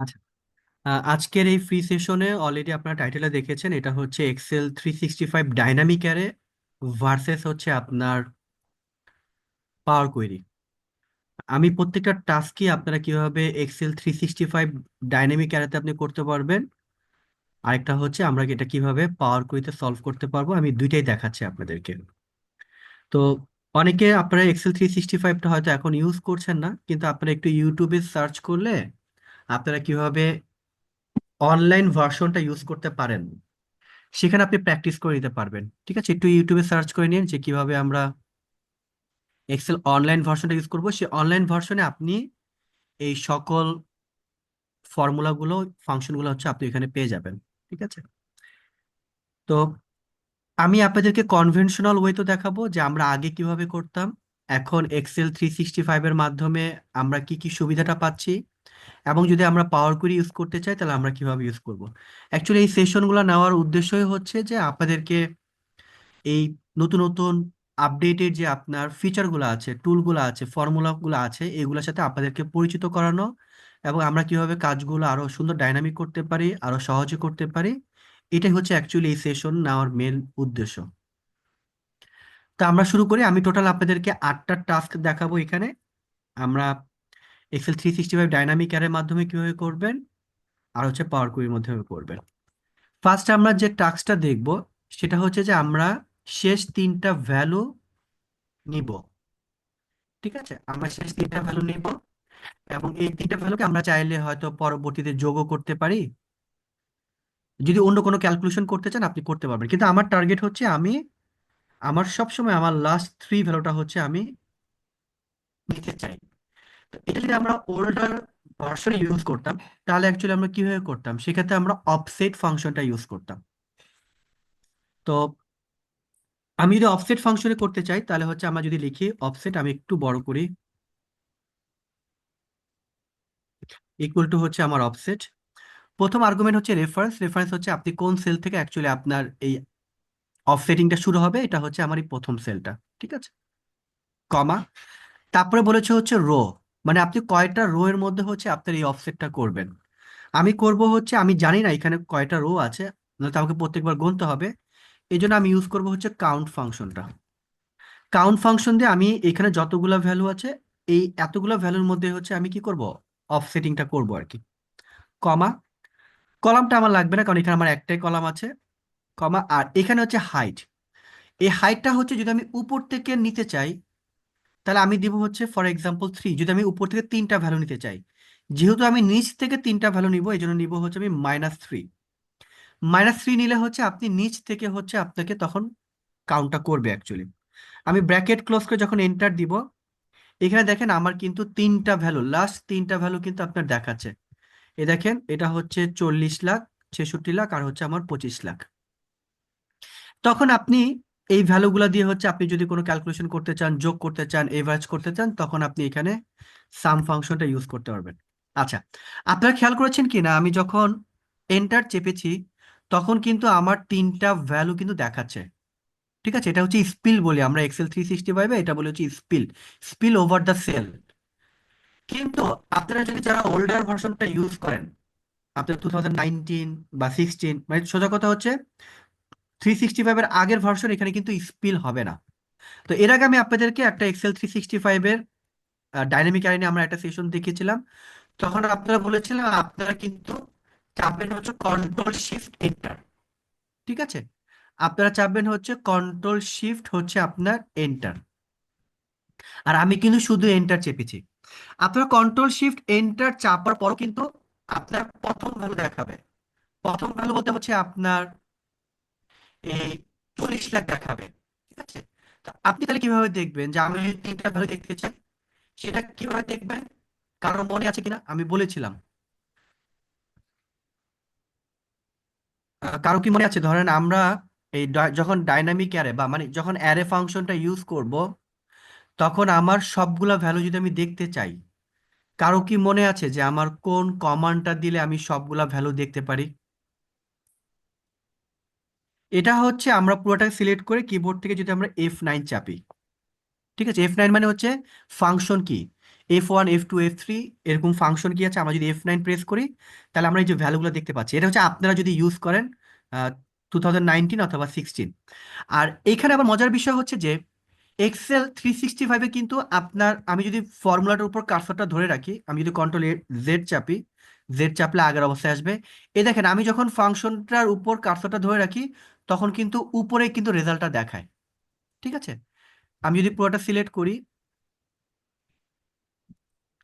আচ্ছা, আজকের এই ফ্রি সেশনে অলরেডি আপনারা টাইটেলে দেখেছেন, এটা হচ্ছে এক্সেল 365 ডাইনামিক অ্যারে ভার্সেস হচ্ছে আপনার পাওয়ার কোয়েরি। আমি প্রত্যেকটা টাস্কই আপনারা কিভাবে এক্সেল 365 ডাইনামিক অ্যারেতে আপনি করতে পারবেন, আরেকটা হচ্ছে আমরা এটা কিভাবে পাওয়ার কোয়েরিতে সলভ করতে পারবো, আমি দুইটাই দেখাচ্ছি আপনাদেরকে। তো অনেকে আপনারা এক্সেল 365টা হয়তো এখন ইউজ করছেন না, কিন্তু আপনারা একটু ইউটিউবে সার্চ করলে আপনারা কিভাবে অনলাইন ভার্সনটা ইউজ করতে পারেন সেখানে আপনি প্র্যাকটিস করে নিতে পারবেন। ঠিক আছে, একটু ইউটিউবে সার্চ করে নিন যে কিভাবে আমরা এক্সেল অনলাইন ভার্সনটা ইউজ করব। সেই অনলাইন ভার্সনে আপনি এই সকল ফর্মুলাগুলো, ফাংশনগুলো হচ্ছে আপনি এখানে পেয়ে যাবেন। ঠিক আছে, তো আমি আপনাদেরকে কনভেনশনাল ওয়ে তো দেখাবো যে আমরা আগে কিভাবে করতাম, এখন এক্সেল 365 এর মাধ্যমে আমরা কি কি সুবিধাটা পাচ্ছি, এবং যদি আমরা পাওয়ার কোয়েরি ইউজ করতে চাই তাহলে আমরা কিভাবে ইউজ করব। অ্যাকচুয়ালি এই সেশনগুলো নেওয়ার উদ্দেশ্যই হচ্ছে যে আপনাদেরকে এই নতুন নতুন আপডেটেড যে আপনার ফিচারগুলো আছে, টুলগুলো আছে, ফর্মুলাগুলো আছে, এগুলোর সাথে আপনাদেরকে পরিচিত করানো, এবং আমরা কিভাবে কাজগুলো আরো সুন্দর ডাইনামিক করতে পারি, আরো সহজে করতে পারি। এটাই হচ্ছে অ্যাকচুয়ালি এই সেশন নেওয়ার মেন উদ্দেশ্য। তো আমরা শুরু করি। আমি টোটাল আপনাদেরকে 8টা টাস্ক দেখাবো এখানে। আমরা এক্সেল 365 ডাইনামিক অ্যারের মাধ্যমে কিভাবে করবেন, আর হচ্ছে পাওয়ার কোয়েরির মাধ্যমে করবেন। ফার্স্ট আমরা যে টাস্কটা দেখব সেটা হচ্ছে যে আমরা শেষ 3টা ভ্যালু নিব। ঠিক আছে, আমরা শেষ 3টা ভ্যালু নিব, এবং এই 3টা ভ্যালুকে আমরা চাইলে হয়তো পরবর্তীতে যোগও করতে পারি। যদি অন্য কোনো ক্যালকুলেশন করতে চান আপনি করতে পারবেন, কিন্তু আমার টার্গেট হচ্ছে আমি আমার সবসময় আমার লাস্ট 3 ভ্যালুটা হচ্ছে আমি নিতে চাই। তো এটা যদি আমরা ওল্ডার ভার্সনে ইউজ করতাম তাহলে অ্যাকচুয়ালি আমরা কিভাবে করতাম, সেক্ষেত্রে আমরা অফসেট ফাংশনটা ইউজ করতাম। তো আমি যদি অফসেট ফাংশনে করতে চাই তাহলে হচ্ছে আমরা যদি লিখি অফসেট, আমি একটু বড় করি, ইকুয়াল টু হচ্ছে আমার অফসেট। প্রথম আর্গুমেন্ট হচ্ছে রেফারেন্স। রেফারেন্স হচ্ছে আপনি কোন সেল থেকে অ্যাকচুয়ালি আপনার এই অফসেটিংটা শুরু হবে, এটা হচ্ছে আমার এই প্রথম সেলটা। ঠিক আছে, কমা, তারপরে বলেছে হচ্ছে রো, মানে আপনি কয়টা রো এর মধ্যে হচ্ছে আপনার এই অফসেটটা করবেন। আমি করব হচ্ছে, আমি জানি না এখানে কয়টা রো আছে, নয়তো আমাকে প্রত্যেকবার গুনতে হবে। এই জন্য আমি ইউজ করব হচ্ছে কাউন্ট ফাংশনটা। কাউন্ট ফাংশন দিয়ে আমি এখানে যতগুলো ভ্যালু আছে এই এতগুলো ভ্যালুর মধ্যে হচ্ছে আমি কি করব, অফসেটিংটা করব আর কি। কমা, কলামটা আমার লাগবে না কারণ এখানে আমার একটাই কলাম আছে। কমা, আর এখানে হচ্ছে হাইট। এই হাইটটা হচ্ছে যদি আমি উপর থেকে নিতে চাই তাহলে আমি দিব হচ্ছে ফর এক্সাম্পল 3। যদি আমি উপর থেকে 3টা ভ্যালু নিতে চাই, যেহেতু আমি নিচ থেকে 3টা ভ্যালু নিব এই জন্য নিব হচ্ছে আমি -3। -3 নিলে হচ্ছে আপনি নিচ থেকে হচ্ছে আপনাকে তখন কাউন্টটা করবে অ্যাকচুয়ালি। আমি ব্র্যাকেট ক্লোজ করে যখন এন্টার দিব, এখানে দেখেন আমার কিন্তু 3টা ভ্যালু, লাস্ট 3টা ভ্যালু কিন্তু আপনার দেখাচ্ছে। এ দেখেন এটা হচ্ছে 40 লাখ, 66 লাখ, আর হচ্ছে আমার 25 লাখ। তখন আপনি এই ভ্যালুগুলো দিয়ে হচ্ছে আপনি যদি কোনো ক্যালকুলেশন করতে চান, যোগ করতে চান, এভারেজ করতে চান, তখন আপনি এখানে সাম ফাংশনটা ইউজ করতে পারবেন। আচ্ছা, আপনারা খেয়াল করেছেন কি না, আমি যখন এন্টার চেপেছি তখন কিন্তু আমার 3টা ভ্যালু কিন্তু দেখাচ্ছে। ঠিক আছে, এটা হচ্ছে স্পিল বলি আমরা এক্সেল 365, এটা বলে হচ্ছে spill, spill over the cell. কিন্তু আপনারা যদি যারা ওল্ডার ভার্সনটা ইউজ করেন, আপনার 2019 বা 16, মানে সোজা কথা হচ্ছে 365 এর আগের ভার্সন, এখানে কিন্তু স্পিল হবে না। তো এর আগে আমি আপনাদেরকে একটা এক্সেল 365 এর ডাইনামিক অ্যারে আমরা একটা সেশন দেখিয়েছিলাম। তখন আপনারা বলেছিলেন আপনারা কিন্তু চাপবেন হচ্ছে কন্ট্রোল শিফট এন্টার। ঠিক আছে, আপনারা চাপবেন হচ্ছে কন্ট্রোল শিফট হচ্ছে আপনার এন্টার, আর আমি কিন্তু শুধু এন্টার চেপেছি। আপনার কন্ট্রোল শিফট এন্টার চাপার পরও কিন্তু আপনার প্রথম ভ্যালু দেখাবে। প্রথম ভ্যালু বলতে হচ্ছে আপনার এই 40 লাখ দেখাবে। ঠিক আছে, তো আপনি তাহলে কিভাবে দেখবেন যে আমি যদি 3টা ভ্যালু দেখতে চাই, সেটা কিভাবে দেখবেন? কারণ মনে আছে কিনা আমি বলেছিলাম, কারো কি মনে আছে, ধরেন আমরা এই যখন ডাইনামিক অ্যারে বা মানে যখন অ্যারে ফাংশনটা ইউজ করব তখন আমার সবগুলা ভ্যালু যদি আমি দেখতে চাই, কারো কি মনে আছে যে আমার কোন কমান্ডটা দিলে আমি সবগুলা ভ্যালু দেখতে পারি? এটা হচ্ছে আমরা পুরোটাকে সিলেক্ট করে কিবোর্ড থেকে যদি আমরা F9 চাপি। ঠিক আছে, F9 মানে হচ্ছে ফাংশন কি। F1 F2 F3 এরকম ফাংশন কি আছে, আমরা যদি F9 প্রেস করি তাহলে আমরা এই যে ভ্যালুগুলো দেখতে পাচ্ছি। এটা হচ্ছে আপনারা যদি ইউজ করেন 2019 অথবা 16। আর এখানে আবার মজার বিষয় হচ্ছে যে Excel 365-এ কিন্তু আপনার, আমি যদি ফর্মুলাটার উপর কার্সরটা ধরে রাখি, আমি যদি কন্ট্রোল জেড চাপি, জেড চাপলে আগের অবস্থায় আসবে। এই দেখেন আমি যখন ফাংশনটার উপর কার্সরটা ধরে রাখি তখন কিন্তু উপরে কিন্তু রেজাল্টটা দেখায়। ঠিক আছে, আমি যদি পুরোটা সিলেক্ট করি,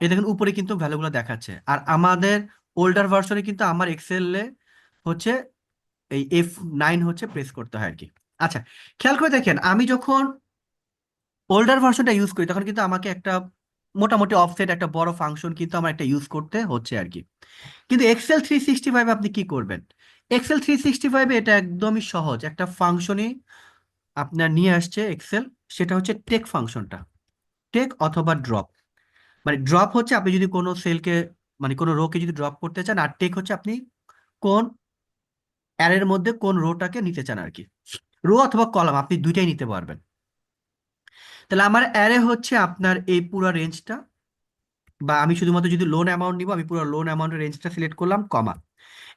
এই দেখেন উপরে কিন্তু ভ্যালুগুলো দেখাচ্ছে। আর আমাদের ওল্ডার ভার্সনে কিন্তু আমার এক্সেলে হচ্ছে এই F9 হচ্ছে প্রেস করতে হয় আর কি। আচ্ছা, খেয়াল করে দেখেন আমি যখন ওল্ডার ভার্সনটা ইউজ করি তখন কিন্তু আমাকে একটা মোটামুটি অফসেট একটা বড় ফাংশন কিন্তু আমার একটা ইউজ করতে হচ্ছে আর কি। কিন্তু Excel 365 আপনি কি করবেন? Excel 365 এটা একদমই সহজ, একটা ফাংশনই আপনার নিয়ে আসছে এক্সেল, সেটা হচ্ছে টেক ফাংশনটা। টেক অথবা ড্রপ, মানে ড্রপ হচ্ছে আপনি যদি কোনো সেলকে, মানে কোনো রোকে যদি ড্রপ করতে চান, আর টেক হচ্ছে আপনি কোন অ্যারের মধ্যে কোন রোটাকে নিতে চান আর কি। রো অথবা কলাম আপনি দুইটাই নিতে পারবেন। তাহলে আমার অ্যারে হচ্ছে আপনার এই পুরো রেঞ্জটা, বা আমি শুধুমাত্র যদি লোন অ্যামাউন্ট নিব আমি পুরো লোন অ্যামাউন্টের রেঞ্জটা সিলেক্ট করলাম, কমা।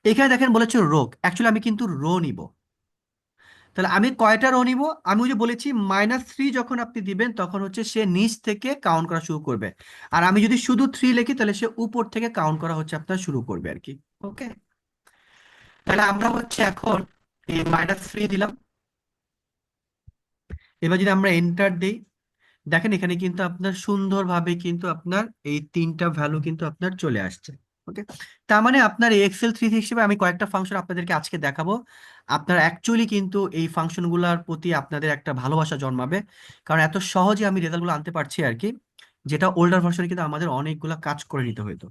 এখানে দেখেন বলেছে রো, অ্যাকচুয়ালি আমি কিন্তু রো নিব। তাহলে আমি কয়টা রো নিব? আমি ওই যে বলেছি -3 যখন আপনি দিবেন তখন হচ্ছে সে নিচ থেকে কাউন্ট করা শুরু করবে। আর আমি যদি শুধু 3 লিখি তাহলে সে উপর থেকে কাউন্ট করা হচ্ছে আপনার শুরু করবে আর কি। ওকে, তাহলে আমরা হচ্ছে এখন এই -3 দিলাম। এবার যদি আমরা এন্টার দিই, দেখেন এখানে কিন্তু আপনার সুন্দরভাবে কিন্তু আপনার এই তিনটা ভ্যালু কিন্তু আপনার চলে আসছে। ওকে, তার মানে আপনার এই Excel 365 আমি কয়েকটা ফাংশন আপনাদেরকে আজকে দেখাবো। আপনার অ্যাকচুয়ালি কিন্তু এই ফাংশনগুলোর প্রতি আপনাদের একটা ভালোবাসা জন্মাবে, কারণ এত সহজে আমি রেজাল্টগুলো আনতে পারছি আর কি, যেটা ওল্ডার ভার্সনে কিন্তু আমাদের অনেকগুলো কাজ করে নিতে হতো।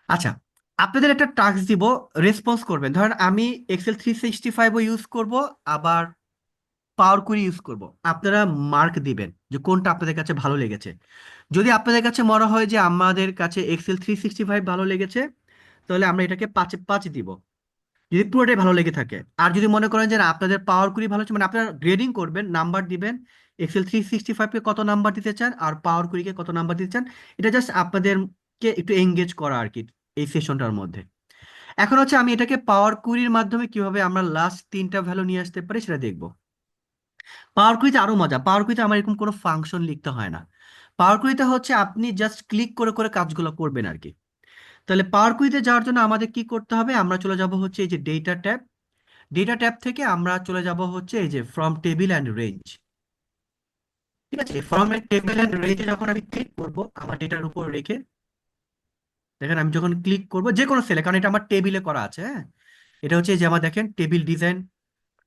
আচ্ছা, আপনাদের একটা টাস্ক দিব, রেসপন্স করবেন। ধরেন আমি Excel 365-ও ইউজ করব, আবার পাওয়ার কুইরি ইউজ করব। আপনারা মার্ক দিবেন যে কোনটা আপনাদের কাছে ভালো লেগেছে। যদি আপনাদের কাছে মনে হয় যে আমাদের কাছে Excel 365 ভালো লেগেছে, তাহলে আমরা এটাকে 5-এ 5 দিব, যদি পুরোটাই ভালো লেগে থাকে। আর যদি মনে করেন যে না, আপনাদের পাওয়ার কুইরি ভালো হচ্ছে, মানে আপনারা গ্রেডিং করবেন, নাম্বার দিবেন, Excel 365-কে কত নাম্বার দিতে চান আর পাওয়ার কুইরিকে কত নাম্বার দিতে চান। এটা জাস্ট আপনাদেরকে একটু এঙ্গেজ করা আর কি এই সেশনটার মধ্যে। এখন হচ্ছে আমি এটাকে পাওয়ার কুইরির মাধ্যমে কিভাবে আমরা লাস্ট তিনটা ভ্যালু নিয়ে আসতে পারি সেটা দেখবো। পাওয়ার কুইতে আরো মজা, পাওয়ার কুইতে আমার এরকম কোনো ফাংশন লিখতে হয় না। পাওয়ার কুইতে হচ্ছে আপনি জাস্ট ক্লিক করে করে কাজগুলো করবেন আর কি। তাহলে পাওয়ার কুইতে যাওয়ার জন্য আমাদের কি করতে হবে? আমরা চলে যাব হচ্ছে এই যে ডেটা ট্যাব। ডেটা ট্যাব থেকে আমরা চলে যাব হচ্ছে এই যে ফ্রম টেবিল অ্যান্ড রেঞ্জ। ঠিক আছে, ফ্রম টেবিল অ্যান্ড রেঞ্জে যখন আমি ক্লিক করব আমার ডেটার উপর রেখে, দেখেন আমি যখন ক্লিক করব যে কোনো সেলে, কারণ এটা আমার টেবিলে করা আছে, হ্যাঁ, এটা হচ্ছে এই যে আমার দেখেন টেবিল ডিজাইন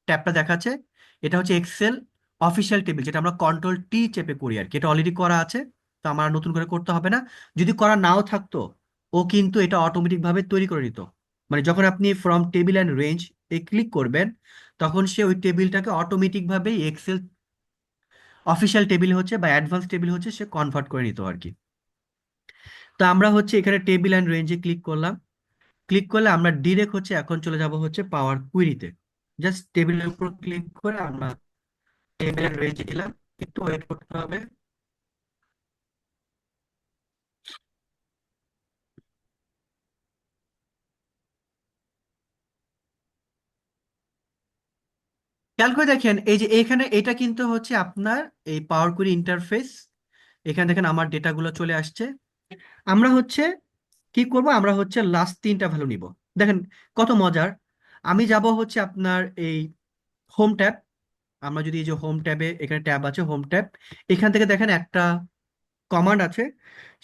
ট্যাবটা দেখাচ্ছে। এটা হচ্ছে এক্সেল অফিসিয়াল টেবিল, যেটা আমরা কন্ট্রোল T চেপে করি আর কি। এটা অলরেডি করা আছে, তো আমার আর নতুন করে করতে হবে না। যদি করা নাও থাকতো ও কিন্তু এটা অটোমেটিক ভাবে তৈরি করে নিত। মানে যখন আপনি from table and range A click করবেন তখন সে ওই টেবিলটাকে অটোমেটিক ভাবে এক্সেল অফিসিয়াল টেবিল হচ্ছে বা অ্যাডভান্স টেবিল হচ্ছে সে কনভার্ট করে নিত আর কি। তো আমরা হচ্ছে এখানে টেবিল অ্যান্ড রেঞ্জে ক্লিক করলাম। ক্লিক করলে আমরা ডিরেক্ট হচ্ছে এখন চলে যাব হচ্ছে পাওয়ার কুইরিতে। জাস্ট টেবিলের উপর ক্লিক করে আমরা টেবিলের রেঞ্জ দিলাম, একটু ওয়েট করতে হবে। খেয়াল করে দেখেন এই যে এখানে এটা কিন্তু হচ্ছে আপনার এই পাওয়ার কুইরি ইন্টারফেস। এখানে দেখেন আমার ডেটাগুলো চলে আসছে। আমরা হচ্ছে কি করব, আমরা হচ্ছে লাস্ট তিনটা ভ্যালু নিব। দেখেন কত মজার। আমি যাব হচ্ছে আপনার এই হোম ট্যাব। আমরা যদি এই যে হোম ট্যাবে, এখানে ট্যাব আছে হোম ট্যাব, এখান থেকে দেখেন একটা কমান্ড আছে,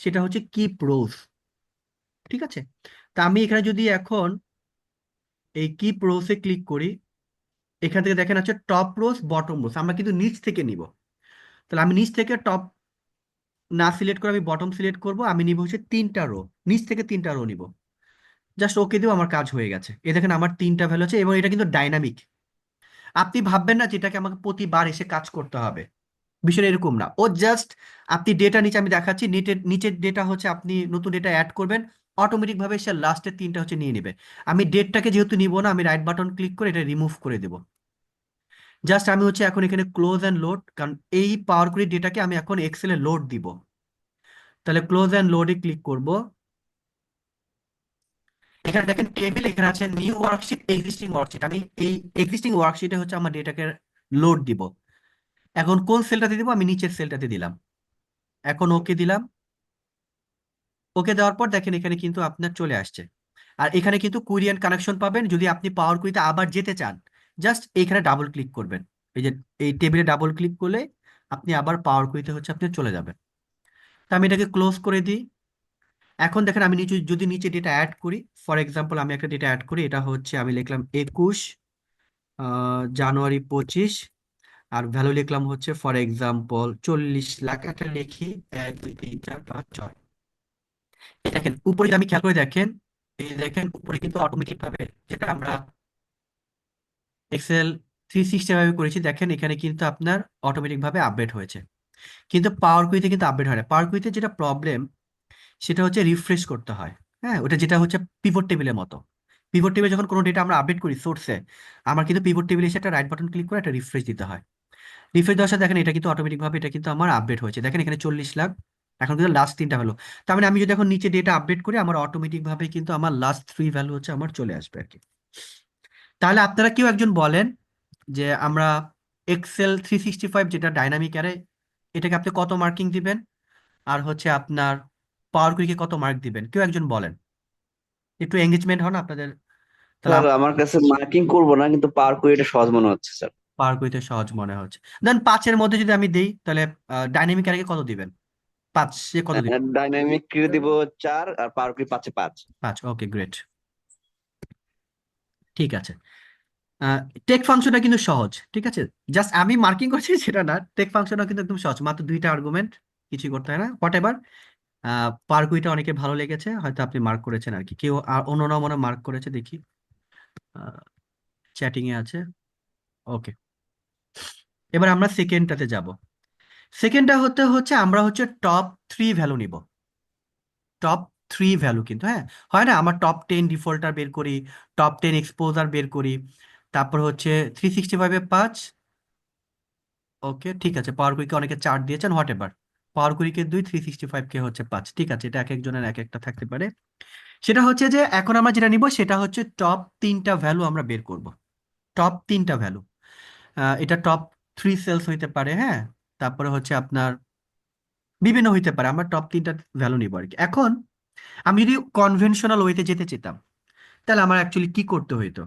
সেটা হচ্ছে কিপ রোজ। ঠিক আছে, তা আমি এখানে যদি এখন এই কিপ রোসে ক্লিক করি, এখান থেকে দেখেন আছে টপ রোস বটম রোস, আমরা কিন্তু নিচ থেকে নিব। তাহলে আমি নিচ থেকে টপ না সিলেক্ট করে আমি বটম সিলেক্ট করব। আমি নিব হচ্ছে তিনটা রো, নিচ থেকে তিনটা রো নিব। জাস্ট ওকে দিও, আমার কাজ হয়ে গেছে। এ দেখেন আমার তিনটা ভ্যালু আছে এবং এটা কিন্তু ডাইনামিক। আপনি ভাববেন না যেটাকে আমাকে প্রতিবার এসে কাজ করতে হবে, বিষয়টা এরকম না। ও জাস্ট আপনি ডেটা নিচে, আমি দেখাচ্ছি নেটের নিচের ডেটা হচ্ছে আপনি নতুন ডেটা অ্যাড করবেন, অটোমেটিক ভাবে সে লাস্টের তিনটা হচ্ছে নিয়ে নেবে। আমি ডেটটাকে যেহেতু নিব না, আমি রাইট বাটন ক্লিক করে এটা রিমুভ করে দেবো। জাস্ট আমি হচ্ছে এখন এখানে ক্লোজ অ্যান্ড লোড, কারণ এই পাওয়ার কুইরি ডেটাকে আমি এখন এক্সেলে লোড দিব। তাহলে ক্লোজ অ্যান্ড লোডে ক্লিক করব। এখানে দেখেন টেবিল, এখানে আছে নিউ ওয়ার্কশিট, এক্সিস্টিং ওয়ার্কশিট। আমি এই এক্সিস্টিং ওয়ার্কশিটে হচ্ছে আমার ডেটাকে লোড দিব। এখন কোন সেলটাতে দিব? আমি নিচের সেলটাতে দিলাম। এখন ওকে দিলাম। ওকে দেওয়ার পর দেখেন এখানে কিন্তু আপনার চলে আসছে। আর এখানে কিন্তু কুইরি কানেকশন পাবেন। যদি আপনি পাওয়ার কুইতে আবার যেতে চান, জাস্ট এইখানে ডাবল ক্লিক করবেন। এই যে এই টেবিলে ডাবল ক্লিক করলে আপনি আবার পাওয়ার কুইতে হচ্ছে আপনি চলে যাবেন। তা আমি এটাকে ক্লোজ করে দিই। এখন দেখেন আমি নিচে যদি নিচে ডেটা অ্যাড করি, ফর এক্সাম্পল আমি একটা ডেটা অ্যাড করি, এটা হচ্ছে আমি লিখলাম 21 জানুয়ারি 25, আর ভ্যালু লিখলাম হচ্ছে ফর এক্সাম্পল 40 লাখ, একটা লিখি 1 2 3 4 5 6। এই দেখেন উপরে যদি আমি খেয়াল করে দেখেন, এই দেখেন উপরে কিন্তু অটোমেটিক ভাবে, যেটা আমরা এক্সেল 360 ভাবে করেছি, দেখেন এখানে কিন্তু আপনার অটোমেটিক ভাবে আপডেট হয়েছে। কিন্তু পাওয়ার কুইতে কিন্তু আপডেট হয় না। পাওয়ার কুইতে যেটা প্রবলেম, সেটা হচ্ছে রিফ্রেশ করতে হয়। হ্যাঁ, ওটা যেটা হচ্ছে পিভট টেবিলের মতো। পিভট টেবিলে যখন কোনো ডেটা আমরা আপডেট করি সোর্সে, আমার কিন্তু পিভট টেবিলে এসে একটা রাইট বাটন ক্লিক করে একটা রিফ্রেশ দিতে হয়। রিফ্রেশ দেওয়ার সাথে দেখেন এটা কিন্তু অটোমেটিক ভাবে এটা কিন্তু আমার আপডেট হয়েছে। দেখেন এখানে 40 লাখ, এখন কিন্তু লাস্ট 3টা ভ্যালু। তার মানে আমি যদি এখন নিচে ডেটা আপডেট করি, আমার অটোমেটিক ভাবে কিন্তু আমার লাস্ট 3 ভ্যালু হচ্ছে আমার চলে আসবে আর কি। তাহলে আপনারা কেউ একজন বলেন যে আমরা এক্সেল 365 যেটা ডাইনামিক অ্যারে, এটাকে আপনি কত মার্কিং দিবেন, আর হচ্ছে আপনার পাওয়ার কুইকে কত মার্ক দিবেন? কেউ একজন বলেন, একটু এঙ্গেজমেন্ট হন আপনাদের। তাহলে স্যার আমার কাছে মার্কিং করব না, কিন্তু পার করে এটা সহজ মনে হচ্ছে স্যার। পাওয়ার কুইতে সহজ মনে হচ্ছে। দেন 5-এর মধ্যে যদি আমি দিই, তাহলে ডাইনামিক অ্যারেকে কত দিবেন? 5 কত দিবেন? ডাইনামিক কি দিব 4, আর পার করে 5-এ 5। 5, ওকে গ্রেট। ঠিক আছে। টেক ফাংশনটা কিন্তু সহজ, ঠিক আছে। জাস্ট আমি মার্কিং করছি সেটা না, টেক ফাংশনটা কিন্তু একদম সহজ, মাত্র 2টা আর্গুমেন্ট, কিছুই করতে হয় না। হোয়াট এভার, পারকুইটা অনেকে ভালো লেগেছে, হয়তো আপনি মার্ক করেছেন আর কি। কেউ আর অন্যরা মনে মার্ক করেছে দেখি, চ্যাটিং এ আছে। ওকে, এবার আমরা সেকেন্ডটাতে যাব। সেকেন্ডটা হতে হচ্ছে আমরা হচ্ছে টপ 3 ভ্যালু নিব। টপ 3 ভ্যালু কিন্তু, হ্যাঁ, হয় না আমার টপ 10 ডিফল্টার বের করি, টপ 10 এক্সপোজার বের করি, তারপর হচ্ছে 365-এ 5। ওকে ঠিক আছে, পাওয়ার কুইকে অনেকে 4 দিয়েছেন, হোয়াট এভার। পাওয়ার কুইকে 2, 365-কে হচ্ছে 5, ঠিক আছে, এটা এক একজনের এক একটা থাকতে পারে। সেটা হচ্ছে যে এখন আমরা যেটা নিব সেটা হচ্ছে টপ 3টা ভ্যালু আমরা বের করব। টপ 3টা ভ্যালু, এটা টপ 3 সেলস হইতে পারে, হ্যাঁ, তারপরে হচ্ছে আপনার বিভিন্ন হইতে পারে। আমরা টপ 3টা ভ্যালু নিব আর কি। এখন আমি যদি কনভেনশনাল ওয়েতে যেতে চেতাম, তাহলে আমার অ্যাকচুয়ালি কি করতে হইতো?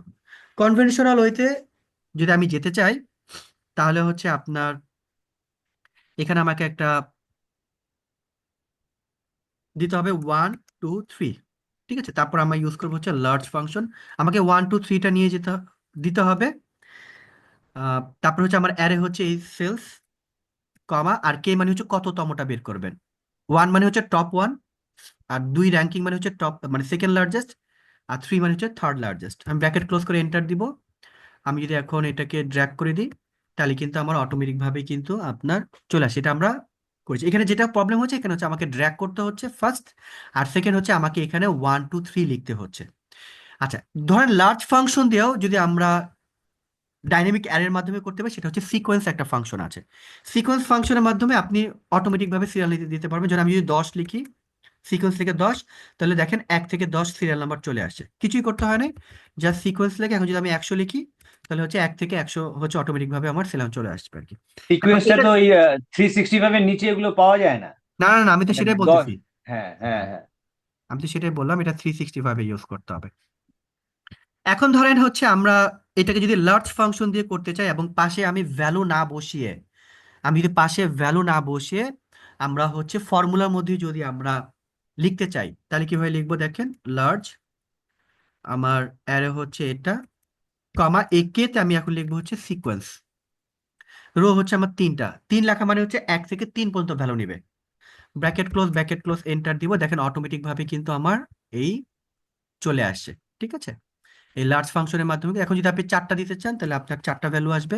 কনভেনশনাল ওয়েতে যদি আমি যেতে চাই, তাহলে হচ্ছে আপনার এখানে আমাকে একটা দিতে হবে 1 2 3, ঠিক আছে। তারপর আমরা ইউজ করবো হচ্ছে লার্জ ফাংশন। আমাকে 1 2 3টা নিয়ে দিতে হবে। তারপর হচ্ছে আমার অ্যারে হচ্ছে এই সেলস, কমা, আর কে মানে হচ্ছে কততমটা বের করবেন। 1 মানে হচ্ছে টপ 1, আর 2 র্যাঙ্কিং মানে হচ্ছে টপ মানে সেকেন্ড লার্জেস্ট, আর 3 মানে হচ্ছে থার্ড লার্জেস্ট। আমি ব্র্যাকেট ক্লোজ করে এন্টার দিব। আমি যদি এখন এটাকে ড্র্যাগ করে দিই, তাহলে কিন্তু আমার অটোমেটিক ভাবে কিন্তু আপনার চলে আসে। এটা আমরা করেছি। এখানে যেটা প্রবলেম হচ্ছে, এখানে হচ্ছে আমাকে ড্র্যাগ করতে হচ্ছে ফার্স্ট, আর সেকেন্ড হচ্ছে আমাকে এখানে 1 2 3 লিখতে হচ্ছে। আচ্ছা, ধরেন লার্জ ফাংশন দিয়েও যদি আমরা ডাইনামিক অ্যারের মাধ্যমে করতে পারি, সেটা হচ্ছে সিকোয়েন্স একটা ফাংশন আছে। সিকোয়েন্স ফাংশনের মাধ্যমে আপনি অটোমেটিক ভাবে সিরিয়াল দিতে পারবেন। যেমন আমি যদি 10 লিখি, সিকোয়েন্স লিখে 10, তাহলে দেখেন 1 থেকে 10 সিরিয়াল নাম্বার চলে আসছে, কিছুই করতে হয় না, জাস্ট সিকোয়েন্স লিখে। এখন যদি আমি 100 লিখি, তাহলে হচ্ছে 1 থেকে 100 হচ্ছে অটোমেটিক ভাবে আমার সিরিয়াল চলে আসবে আর কি। এখন সিকোয়েন্সটা এটা, তো ওই 365 এর নিচে এগুলো পাওয়া যায় না। না না না, আমি তো মানে সেটাই 10। বলতেছি। হ্যাঁ, হ্যাঁ, হ্যাঁ। আমি তো সেটাই বললাম, এটা 365 ইউজ করতে হবে। এখন ধরেন হচ্ছে আমরা এটাকে যদি লার্জ ফাংশন দিয়ে করতে চাই, এবং পাশে আমি ভ্যালু না বসিয়ে, আমি যদি পাশে ভ্যালু না বসিয়ে আমরা হচ্ছে ফর্মুলার মধ্যে যদি আমরা লিখতে চাই, তাহলে কিভাবে লিখবো দেখেন। লার্জ, আমার অ্যারে হচ্ছে এটা, কমা, একে তে আমি এখন লিখবো হচ্ছে সিকোয়েন্স। রো হচ্ছে আমার 3টা, 3 লেখা মানে হচ্ছে 1 থেকে 3 পর্যন্ত ভ্যালু নিবে। ব্র্যাকেট ক্লোজ এন্টার দিব, দেখেন অটোমেটিক ভাবে কিন্তু আমার এই চলে আসছে, ঠিক আছে। এই লার্জ ফাংশনের মাধ্যমে এখন যদি আপনি 4টা দিতে চান, তাহলে আপনার 4টা ভ্যালু আসবে।